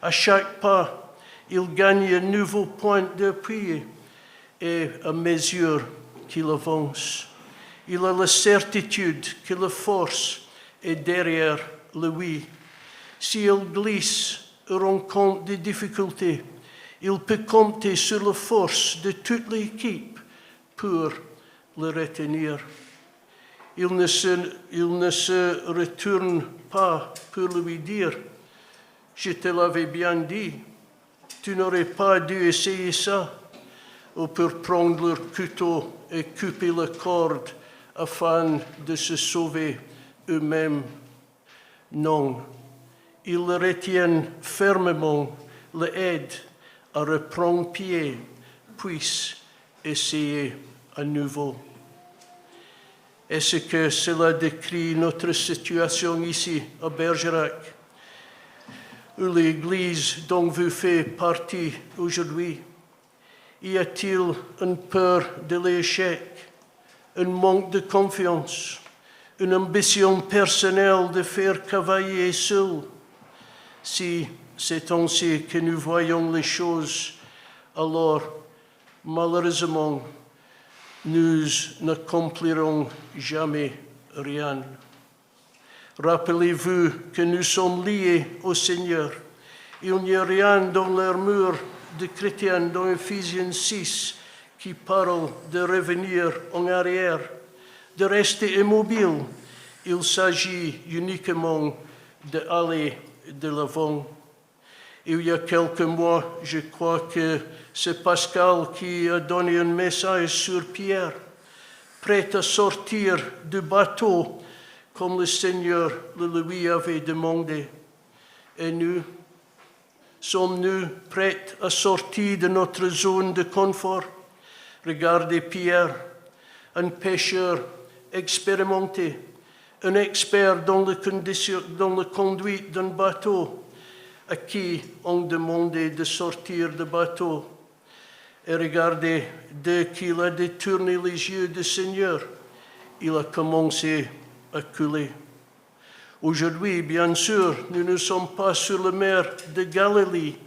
À chaque pas, il gagne un nouveau point d'appui et à mesure qu'il avance, il a la certitude que la force est derrière lui. S'il glisse et rencontre des difficultés, il peut compter sur la force de toute l'équipe pour le retenir. Il ne se retourne pas pour lui dire « Je te l'avais bien dit, tu n'aurais pas dû essayer ça » ou pour prendre leur couteau et couper la corde afin de se sauver eux-mêmes. Non, ils le retiennent fermement, l'aident à reprendre pied, puis essayer à nouveau. Est-ce que cela décrit notre situation ici à Bergerac, où l'Église dont vous faites partie aujourd'hui? Y a-t-il une peur de l'échec, un manque de confiance, une ambition personnelle de faire cavalier seul? Si c'est ainsi que nous voyons les choses, alors malheureusement, nous n'accomplirons jamais rien. Rappelez-vous que nous sommes liés au Seigneur. Il n'y a rien dans l'armure de chrétiens dans Ephésiens 6 qui parle de revenir en arrière, de rester immobile. Il s'agit uniquement d'aller de l'avant. Il y a quelques mois, je crois que c'est Pascal qui a donné un message sur Pierre, prêt à sortir du bateau comme le Seigneur le lui avait demandé. Et nous, sommes-nous prêts à sortir de notre zone de confort? Regardez Pierre, un pêcheur expérimenté, un expert dans la conduite d'un bateau, à qui on demandait de sortir du bateau. Et regardez, dès qu'il a détourné les yeux du Seigneur, il a commencé à couler. Aujourd'hui, bien sûr, nous ne sommes pas sur la mer de Galilée,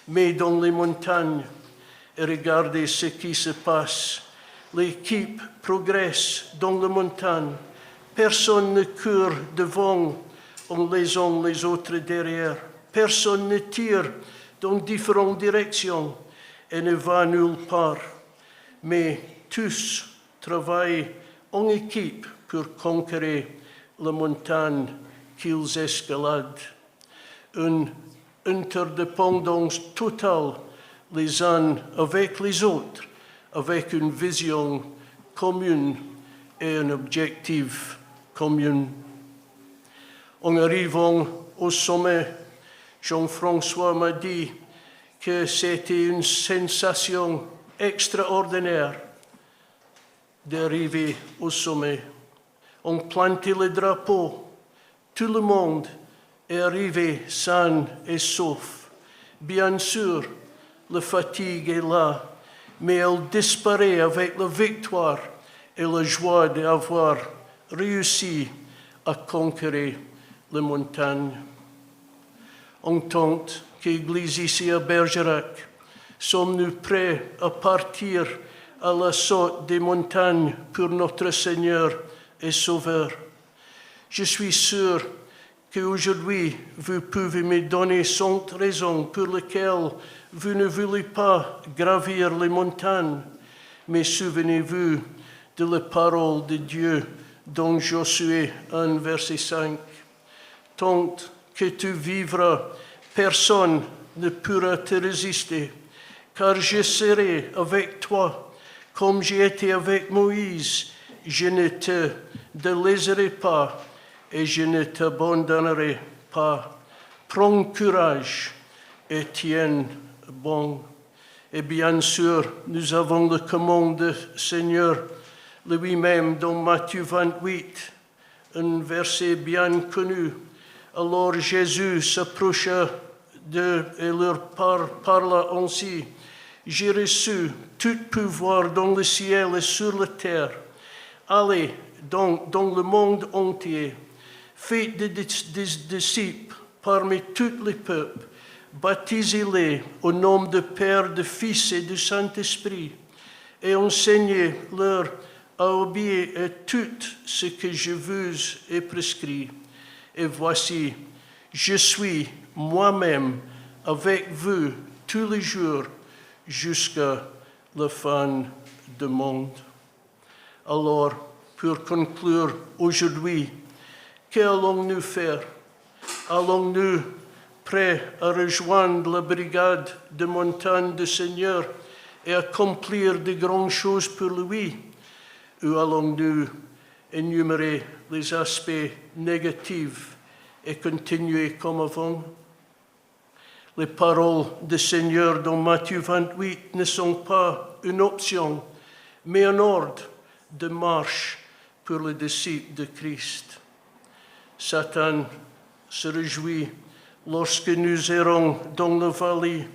mais dans les montagnes. Et regardez ce qui se passe. L'équipe progresse dans la montagne. Personne ne court devant en laissant les autres derrière. Personne ne tire dans différentes directions et ne va nulle part. Mais tous travaillent en équipe pour conquérir la montagne qu'ils escaladent. Une interdépendance totale les uns avec les autres, avec une vision commune et un objectif commun. En arrivant au sommet, Jean-François m'a dit que c'était une sensation extraordinaire d'arriver au sommet. On plantait le drapeau, tout le monde est arrivé sain et sauf. Bien sûr, la fatigue est là, mais elle disparaît avec la victoire et la joie d'avoir réussi à conquérir les montagnes. En tant qu'Église ici à Bergerac, sommes-nous prêts à partir à l'assaut des montagnes pour notre Seigneur et Sauveur? Je suis sûr qu'aujourd'hui, vous pouvez me donner 100 raisons pour lesquelles vous ne voulez pas gravir les montagnes, mais souvenez-vous de la parole de Dieu dans Josué 1, verset 5. Tant que tu vivras, personne ne pourra te résister, car je serai avec toi, comme j'ai été avec Moïse. je ne te délaisserai pas et je ne t'abandonnerai pas. Prends courage et tiens bon. Et bien sûr, nous avons le commande du Seigneur lui-même dans Matthieu 28, un verset bien connu. Alors Jésus s'approcha d'eux et leur parla ainsi. J'ai reçu tout pouvoir dans le ciel et sur la terre. Allez dans le monde entier, faites des disciples parmi tous les peuples, baptisez-les au nom du Père, du Fils et du Saint-Esprit, et enseignez-leur à obéir à tout ce que je vous ai prescrit. Et voici, je suis moi-même avec vous tous les jours jusqu'à la fin du monde. Alors, pour conclure aujourd'hui, qu'allons-nous faire? Allons-nous prêts à rejoindre la brigade de montagne du Seigneur et accomplir de grandes choses pour lui? Ou allons-nous énumérer les aspects négatifs et continuer comme avant? Les paroles du Seigneur dans Matthieu 28 ne sont pas une option, mais un ordre de marche pour les disciples de Christ. Satan se réjouit lorsque nous errons dans la vallée,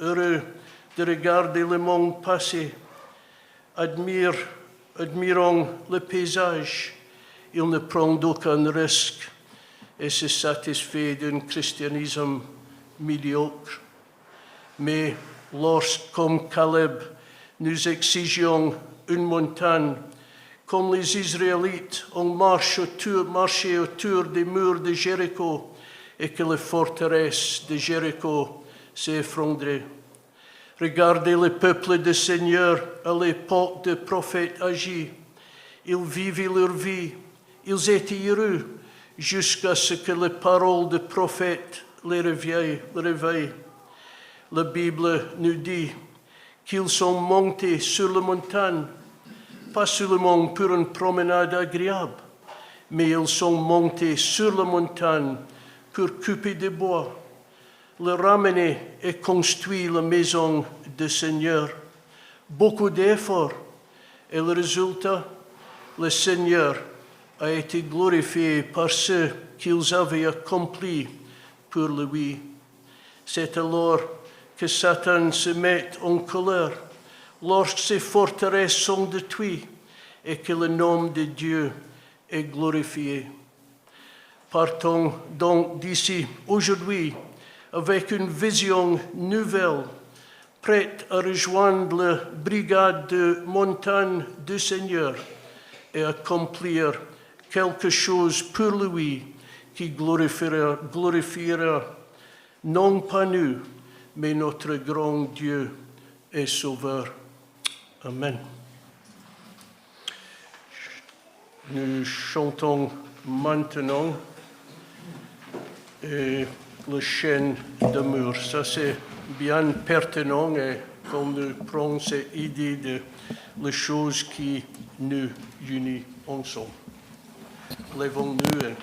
heureux de regarder le monde passer, admirant le paysage. Il ne prend aucun risque et se satisfait d'un christianisme médiocre. Mais lorsque, comme Caleb, nous exigeons une montagne, comme les Israélites ont marché autour des murs de Jéricho et que la forteresse de Jéricho s'est effondrée. Regardez le peuple du Seigneur à l'époque du prophète Agi. Ils vivaient leur vie, ils étaient heureux jusqu'à ce que les paroles du prophète les réveillent. La Bible nous dit qu'ils sont montés sur la montagne, pas seulement pour une promenade agréable, mais ils sont montés sur la montagne pour couper des bois, le ramener et construire la maison du Seigneur. Beaucoup d'efforts. Et le résultat, le Seigneur a été glorifié par ce qu'ils avaient accompli pour lui. C'est alors que Satan se met en colère lorsque ces forteresses sont détruites et que le nom de Dieu est glorifié. Partons donc d'ici aujourd'hui avec une vision nouvelle, prête à rejoindre la brigade de montagne du Seigneur et accomplir quelque chose pour lui qui glorifiera non pas nous, mais notre grand Dieu et Sauveur. Amen. Nous chantons maintenant le chant d'amour. Ça, c'est bien pertinent et comme nous prenons cette idée de les choses qui nous unissent ensemble. Lèvons-nous et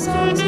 Dans les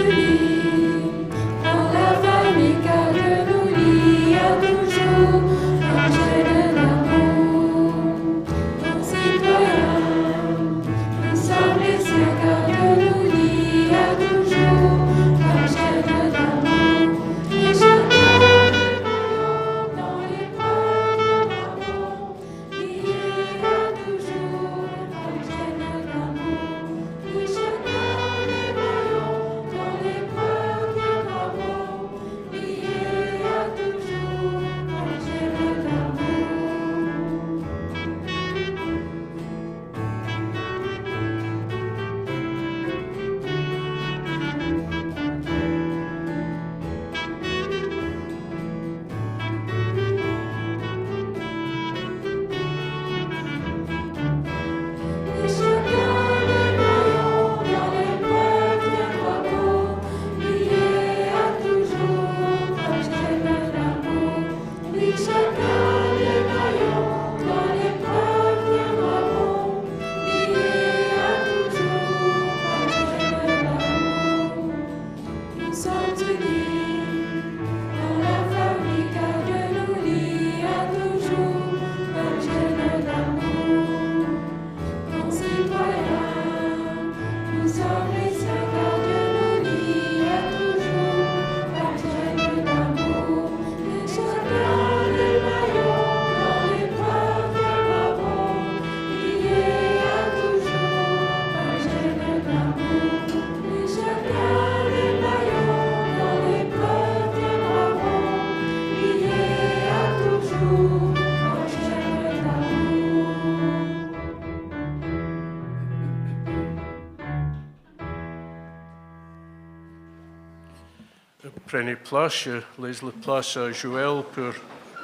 Prenez place, je laisse la place à Joël pour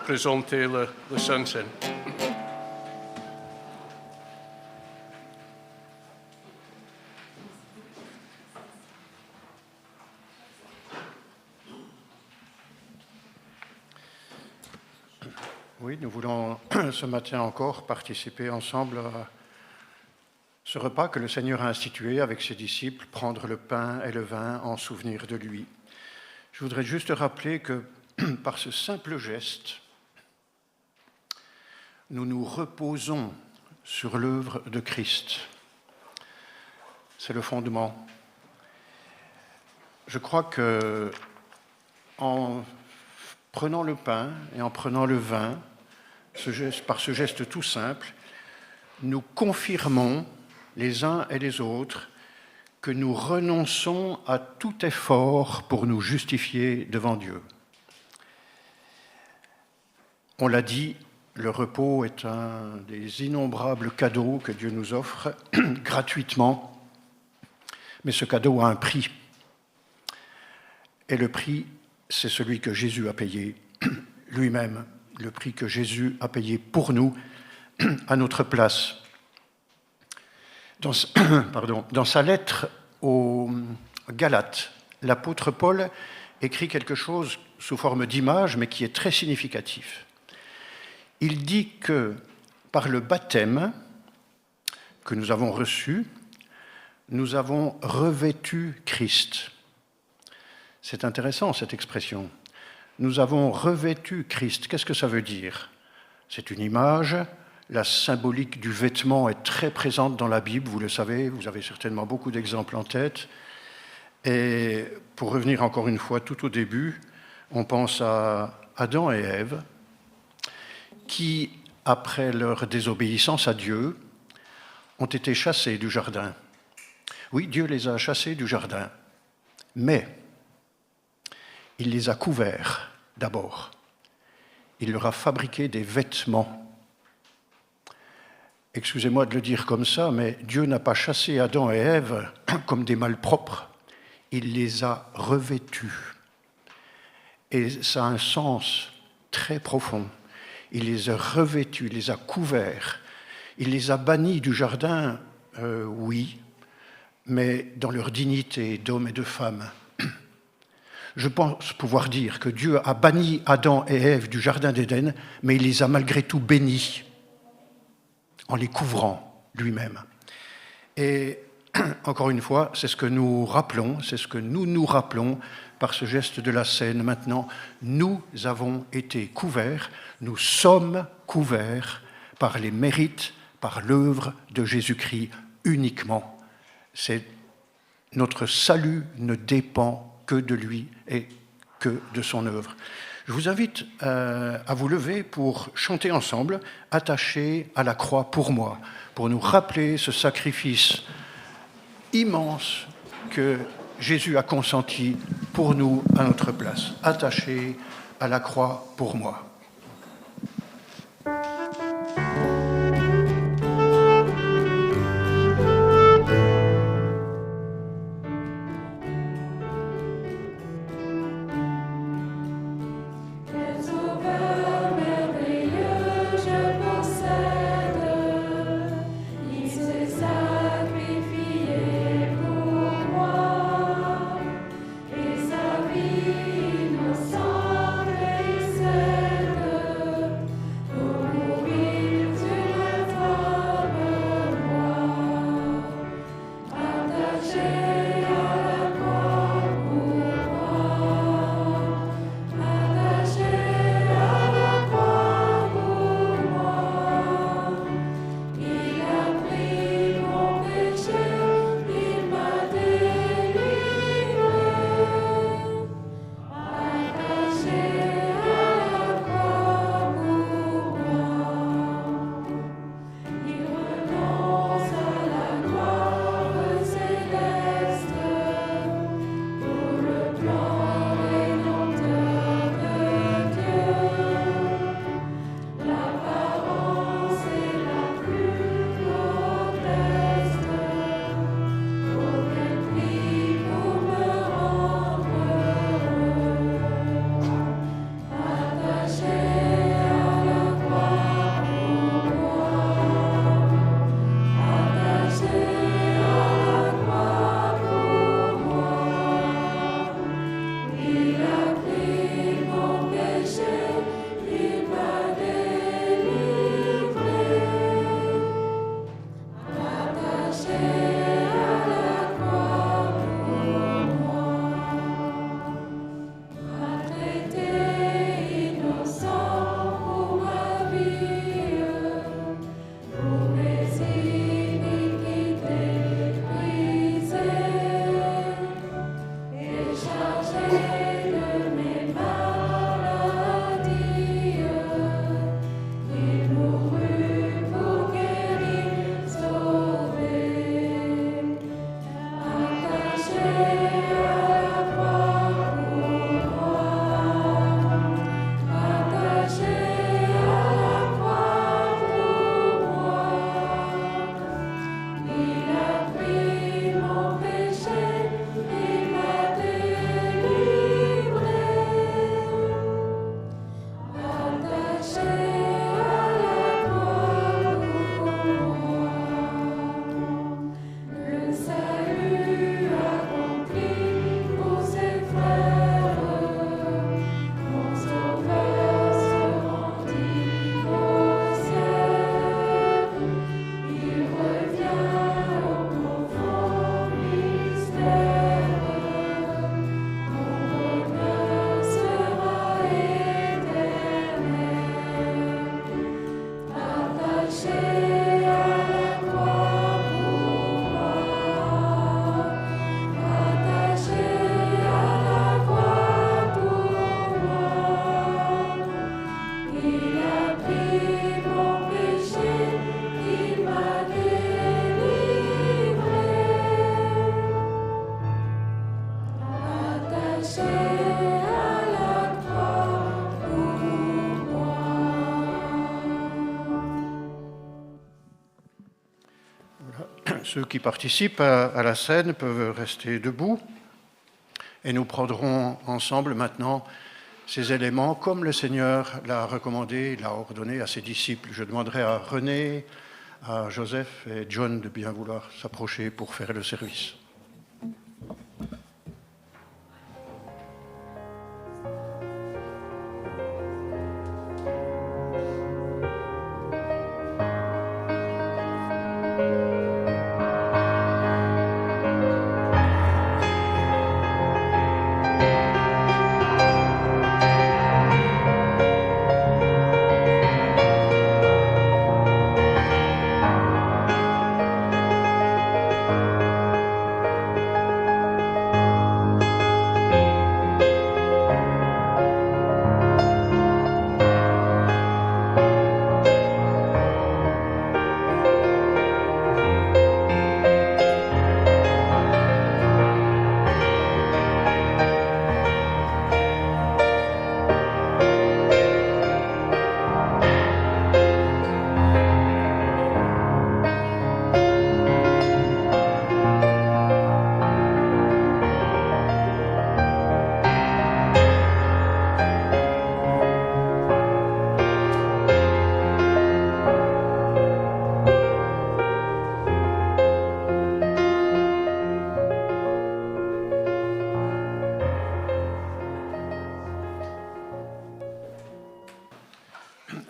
présenter le Saint Seine. Oui, nous voulons ce matin encore participer ensemble à ce repas que le Seigneur a institué avec ses disciples, prendre le pain et le vin en souvenir de lui. Je voudrais juste rappeler que par ce simple geste, nous nous reposons sur l'œuvre de Christ. C'est le fondement. Je crois que en prenant le pain et en prenant le vin, par ce geste tout simple, nous confirmons les uns et les autres que nous renonçons à tout effort pour nous justifier devant Dieu. On l'a dit, le repos est un des innombrables cadeaux que Dieu nous offre gratuitement, mais ce cadeau a un prix. Et le prix, c'est celui que Jésus a payé lui-même, le prix que Jésus a payé pour nous, à notre place. Dans sa lettre aux Galates, l'apôtre Paul écrit quelque chose sous forme d'image, mais qui est très significatif. Il dit que par le baptême que nous avons reçu, nous avons revêtu Christ. C'est intéressant cette expression. Nous avons revêtu Christ. Qu'est-ce que ça veut dire ? C'est une image. La symbolique du vêtement est très présente dans la Bible, vous le savez, vous avez certainement beaucoup d'exemples en tête. Et pour revenir encore une fois tout au début, on pense à Adam et Ève, qui, après leur désobéissance à Dieu, ont été chassés du jardin. Oui, Dieu les a chassés du jardin, mais il les a couverts d'abord. Il leur a fabriqué des vêtements. Excusez-moi de le dire comme ça, mais Dieu n'a pas chassé Adam et Ève comme des malpropres, il les a revêtus. Et ça a un sens très profond. Il les a revêtus, il les a couverts, il les a bannis du jardin, oui, mais dans leur dignité d'hommes et de femmes. Je pense pouvoir dire que Dieu a banni Adam et Ève du jardin d'Éden, mais il les a malgré tout bénis, en les couvrant lui-même. Et encore une fois, c'est ce que nous rappelons, c'est ce que nous nous rappelons par ce geste de la scène. Maintenant, nous avons été couverts, nous sommes couverts par les mérites, par l'œuvre de Jésus-Christ uniquement. Notre salut ne dépend que de lui et que de son œuvre. Je vous invite à vous lever pour chanter ensemble, attachés à la croix pour moi, pour nous rappeler ce sacrifice immense que Jésus a consenti pour nous à notre place. Attachés à la croix pour moi. Innocente et celle ceux qui participent à la scène peuvent rester debout et nous prendrons ensemble maintenant ces éléments comme le Seigneur l'a recommandé, l'a ordonné à ses disciples. Je demanderai à René, à Joseph et John de bien vouloir s'approcher pour faire le service.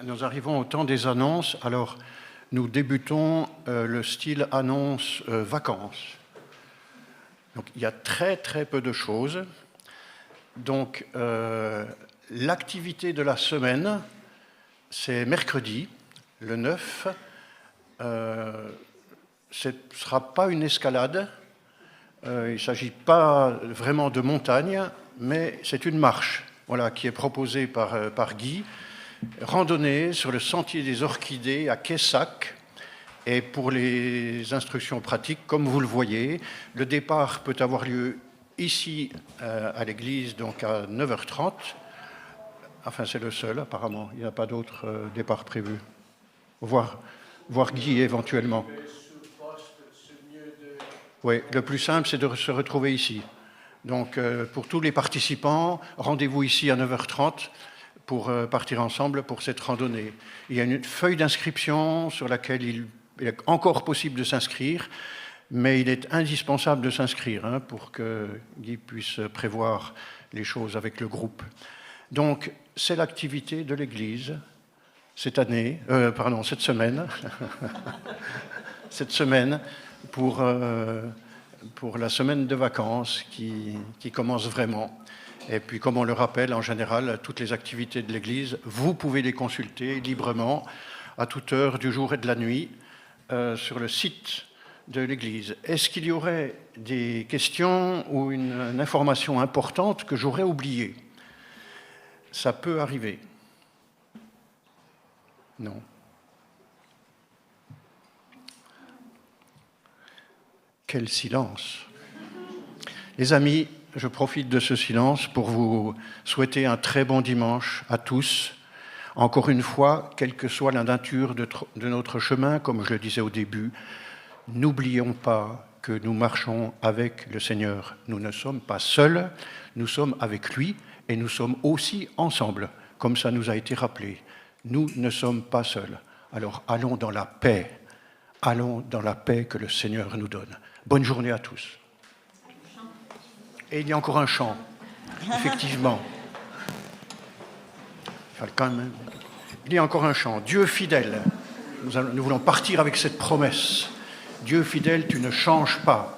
Nous arrivons au temps des annonces. Alors, nous débutons le style annonce vacances. Donc, il y a très très peu de choses. Donc, l'activité de la semaine, c'est mercredi, le 9. Ce ne sera pas une escalade. Il ne s'agit pas vraiment de montagne, mais c'est une marche, voilà, qui est proposée par Guy. Randonnée sur le sentier des Orchidées à Quessac. Et pour les instructions pratiques, comme vous le voyez, le départ peut avoir lieu ici à l'église, donc à 9h30. Enfin, c'est le seul apparemment, il n'y a pas d'autre départ prévu. Voir Guy éventuellement. Oui, le plus simple, c'est de se retrouver ici. Donc, pour tous les participants, rendez-vous ici à 9h30. Pour partir ensemble pour cette randonnée. Il y a une feuille d'inscription sur laquelle il est encore possible de s'inscrire, mais il est indispensable de s'inscrire pour que Guy puisse prévoir les choses avec le groupe. Donc, c'est l'activité de l'Église cette semaine, cette semaine pour la semaine de vacances qui commence vraiment. Et puis, comme on le rappelle, en général, toutes les activités de l'Église, vous pouvez les consulter librement à toute heure du jour et de la nuit sur le site de l'Église. Est-ce qu'il y aurait des questions ou une information importante que j'aurais oubliée? Ça peut arriver. Non. Quel silence. Les amis, je profite de ce silence pour vous souhaiter un très bon dimanche à tous. Encore une fois, quelle que soit la nature de notre chemin, comme je le disais au début, n'oublions pas que nous marchons avec le Seigneur. Nous ne sommes pas seuls, nous sommes avec lui et nous sommes aussi ensemble, comme ça nous a été rappelé. Nous ne sommes pas seuls. Alors allons dans la paix que le Seigneur nous donne. Bonne journée à tous. Et il y a encore un chant, effectivement. Il y a encore un chant. Dieu fidèle. Nous voulons partir avec cette promesse. Dieu fidèle, tu ne changes pas.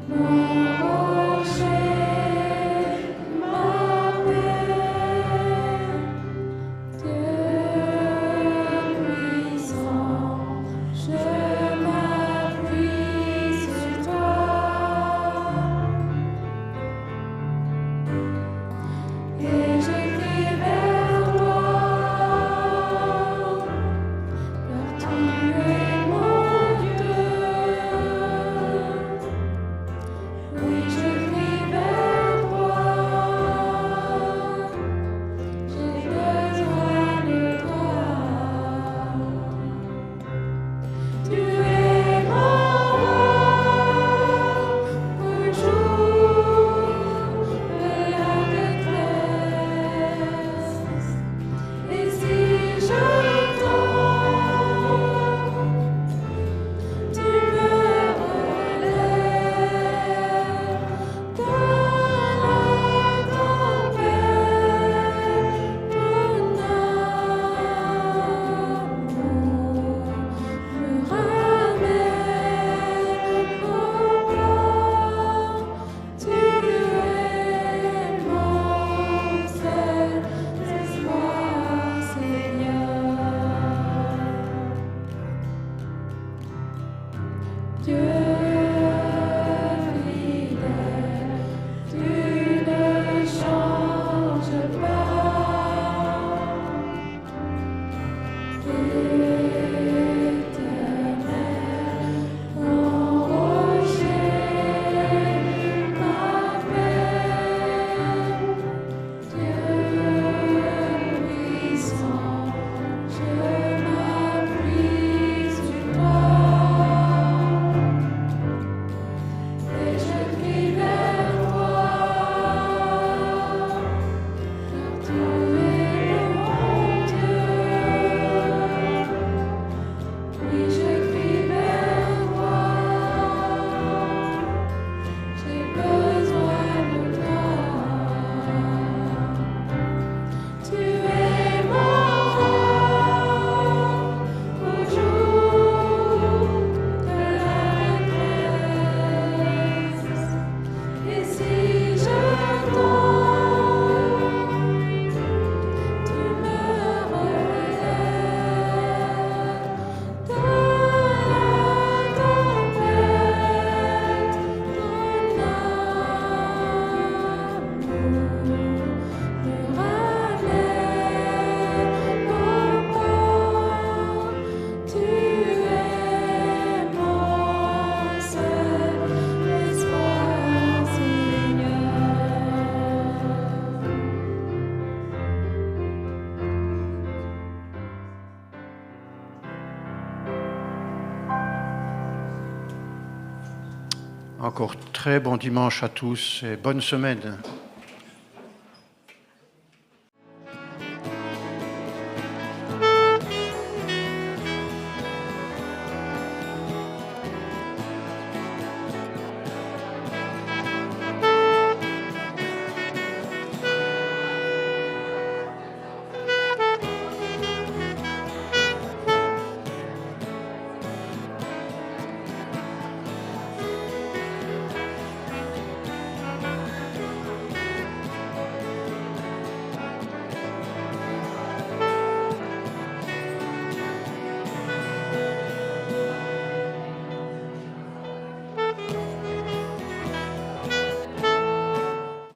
Mon rocher, ma paix. Encore très bon dimanche à tous et bonne semaine.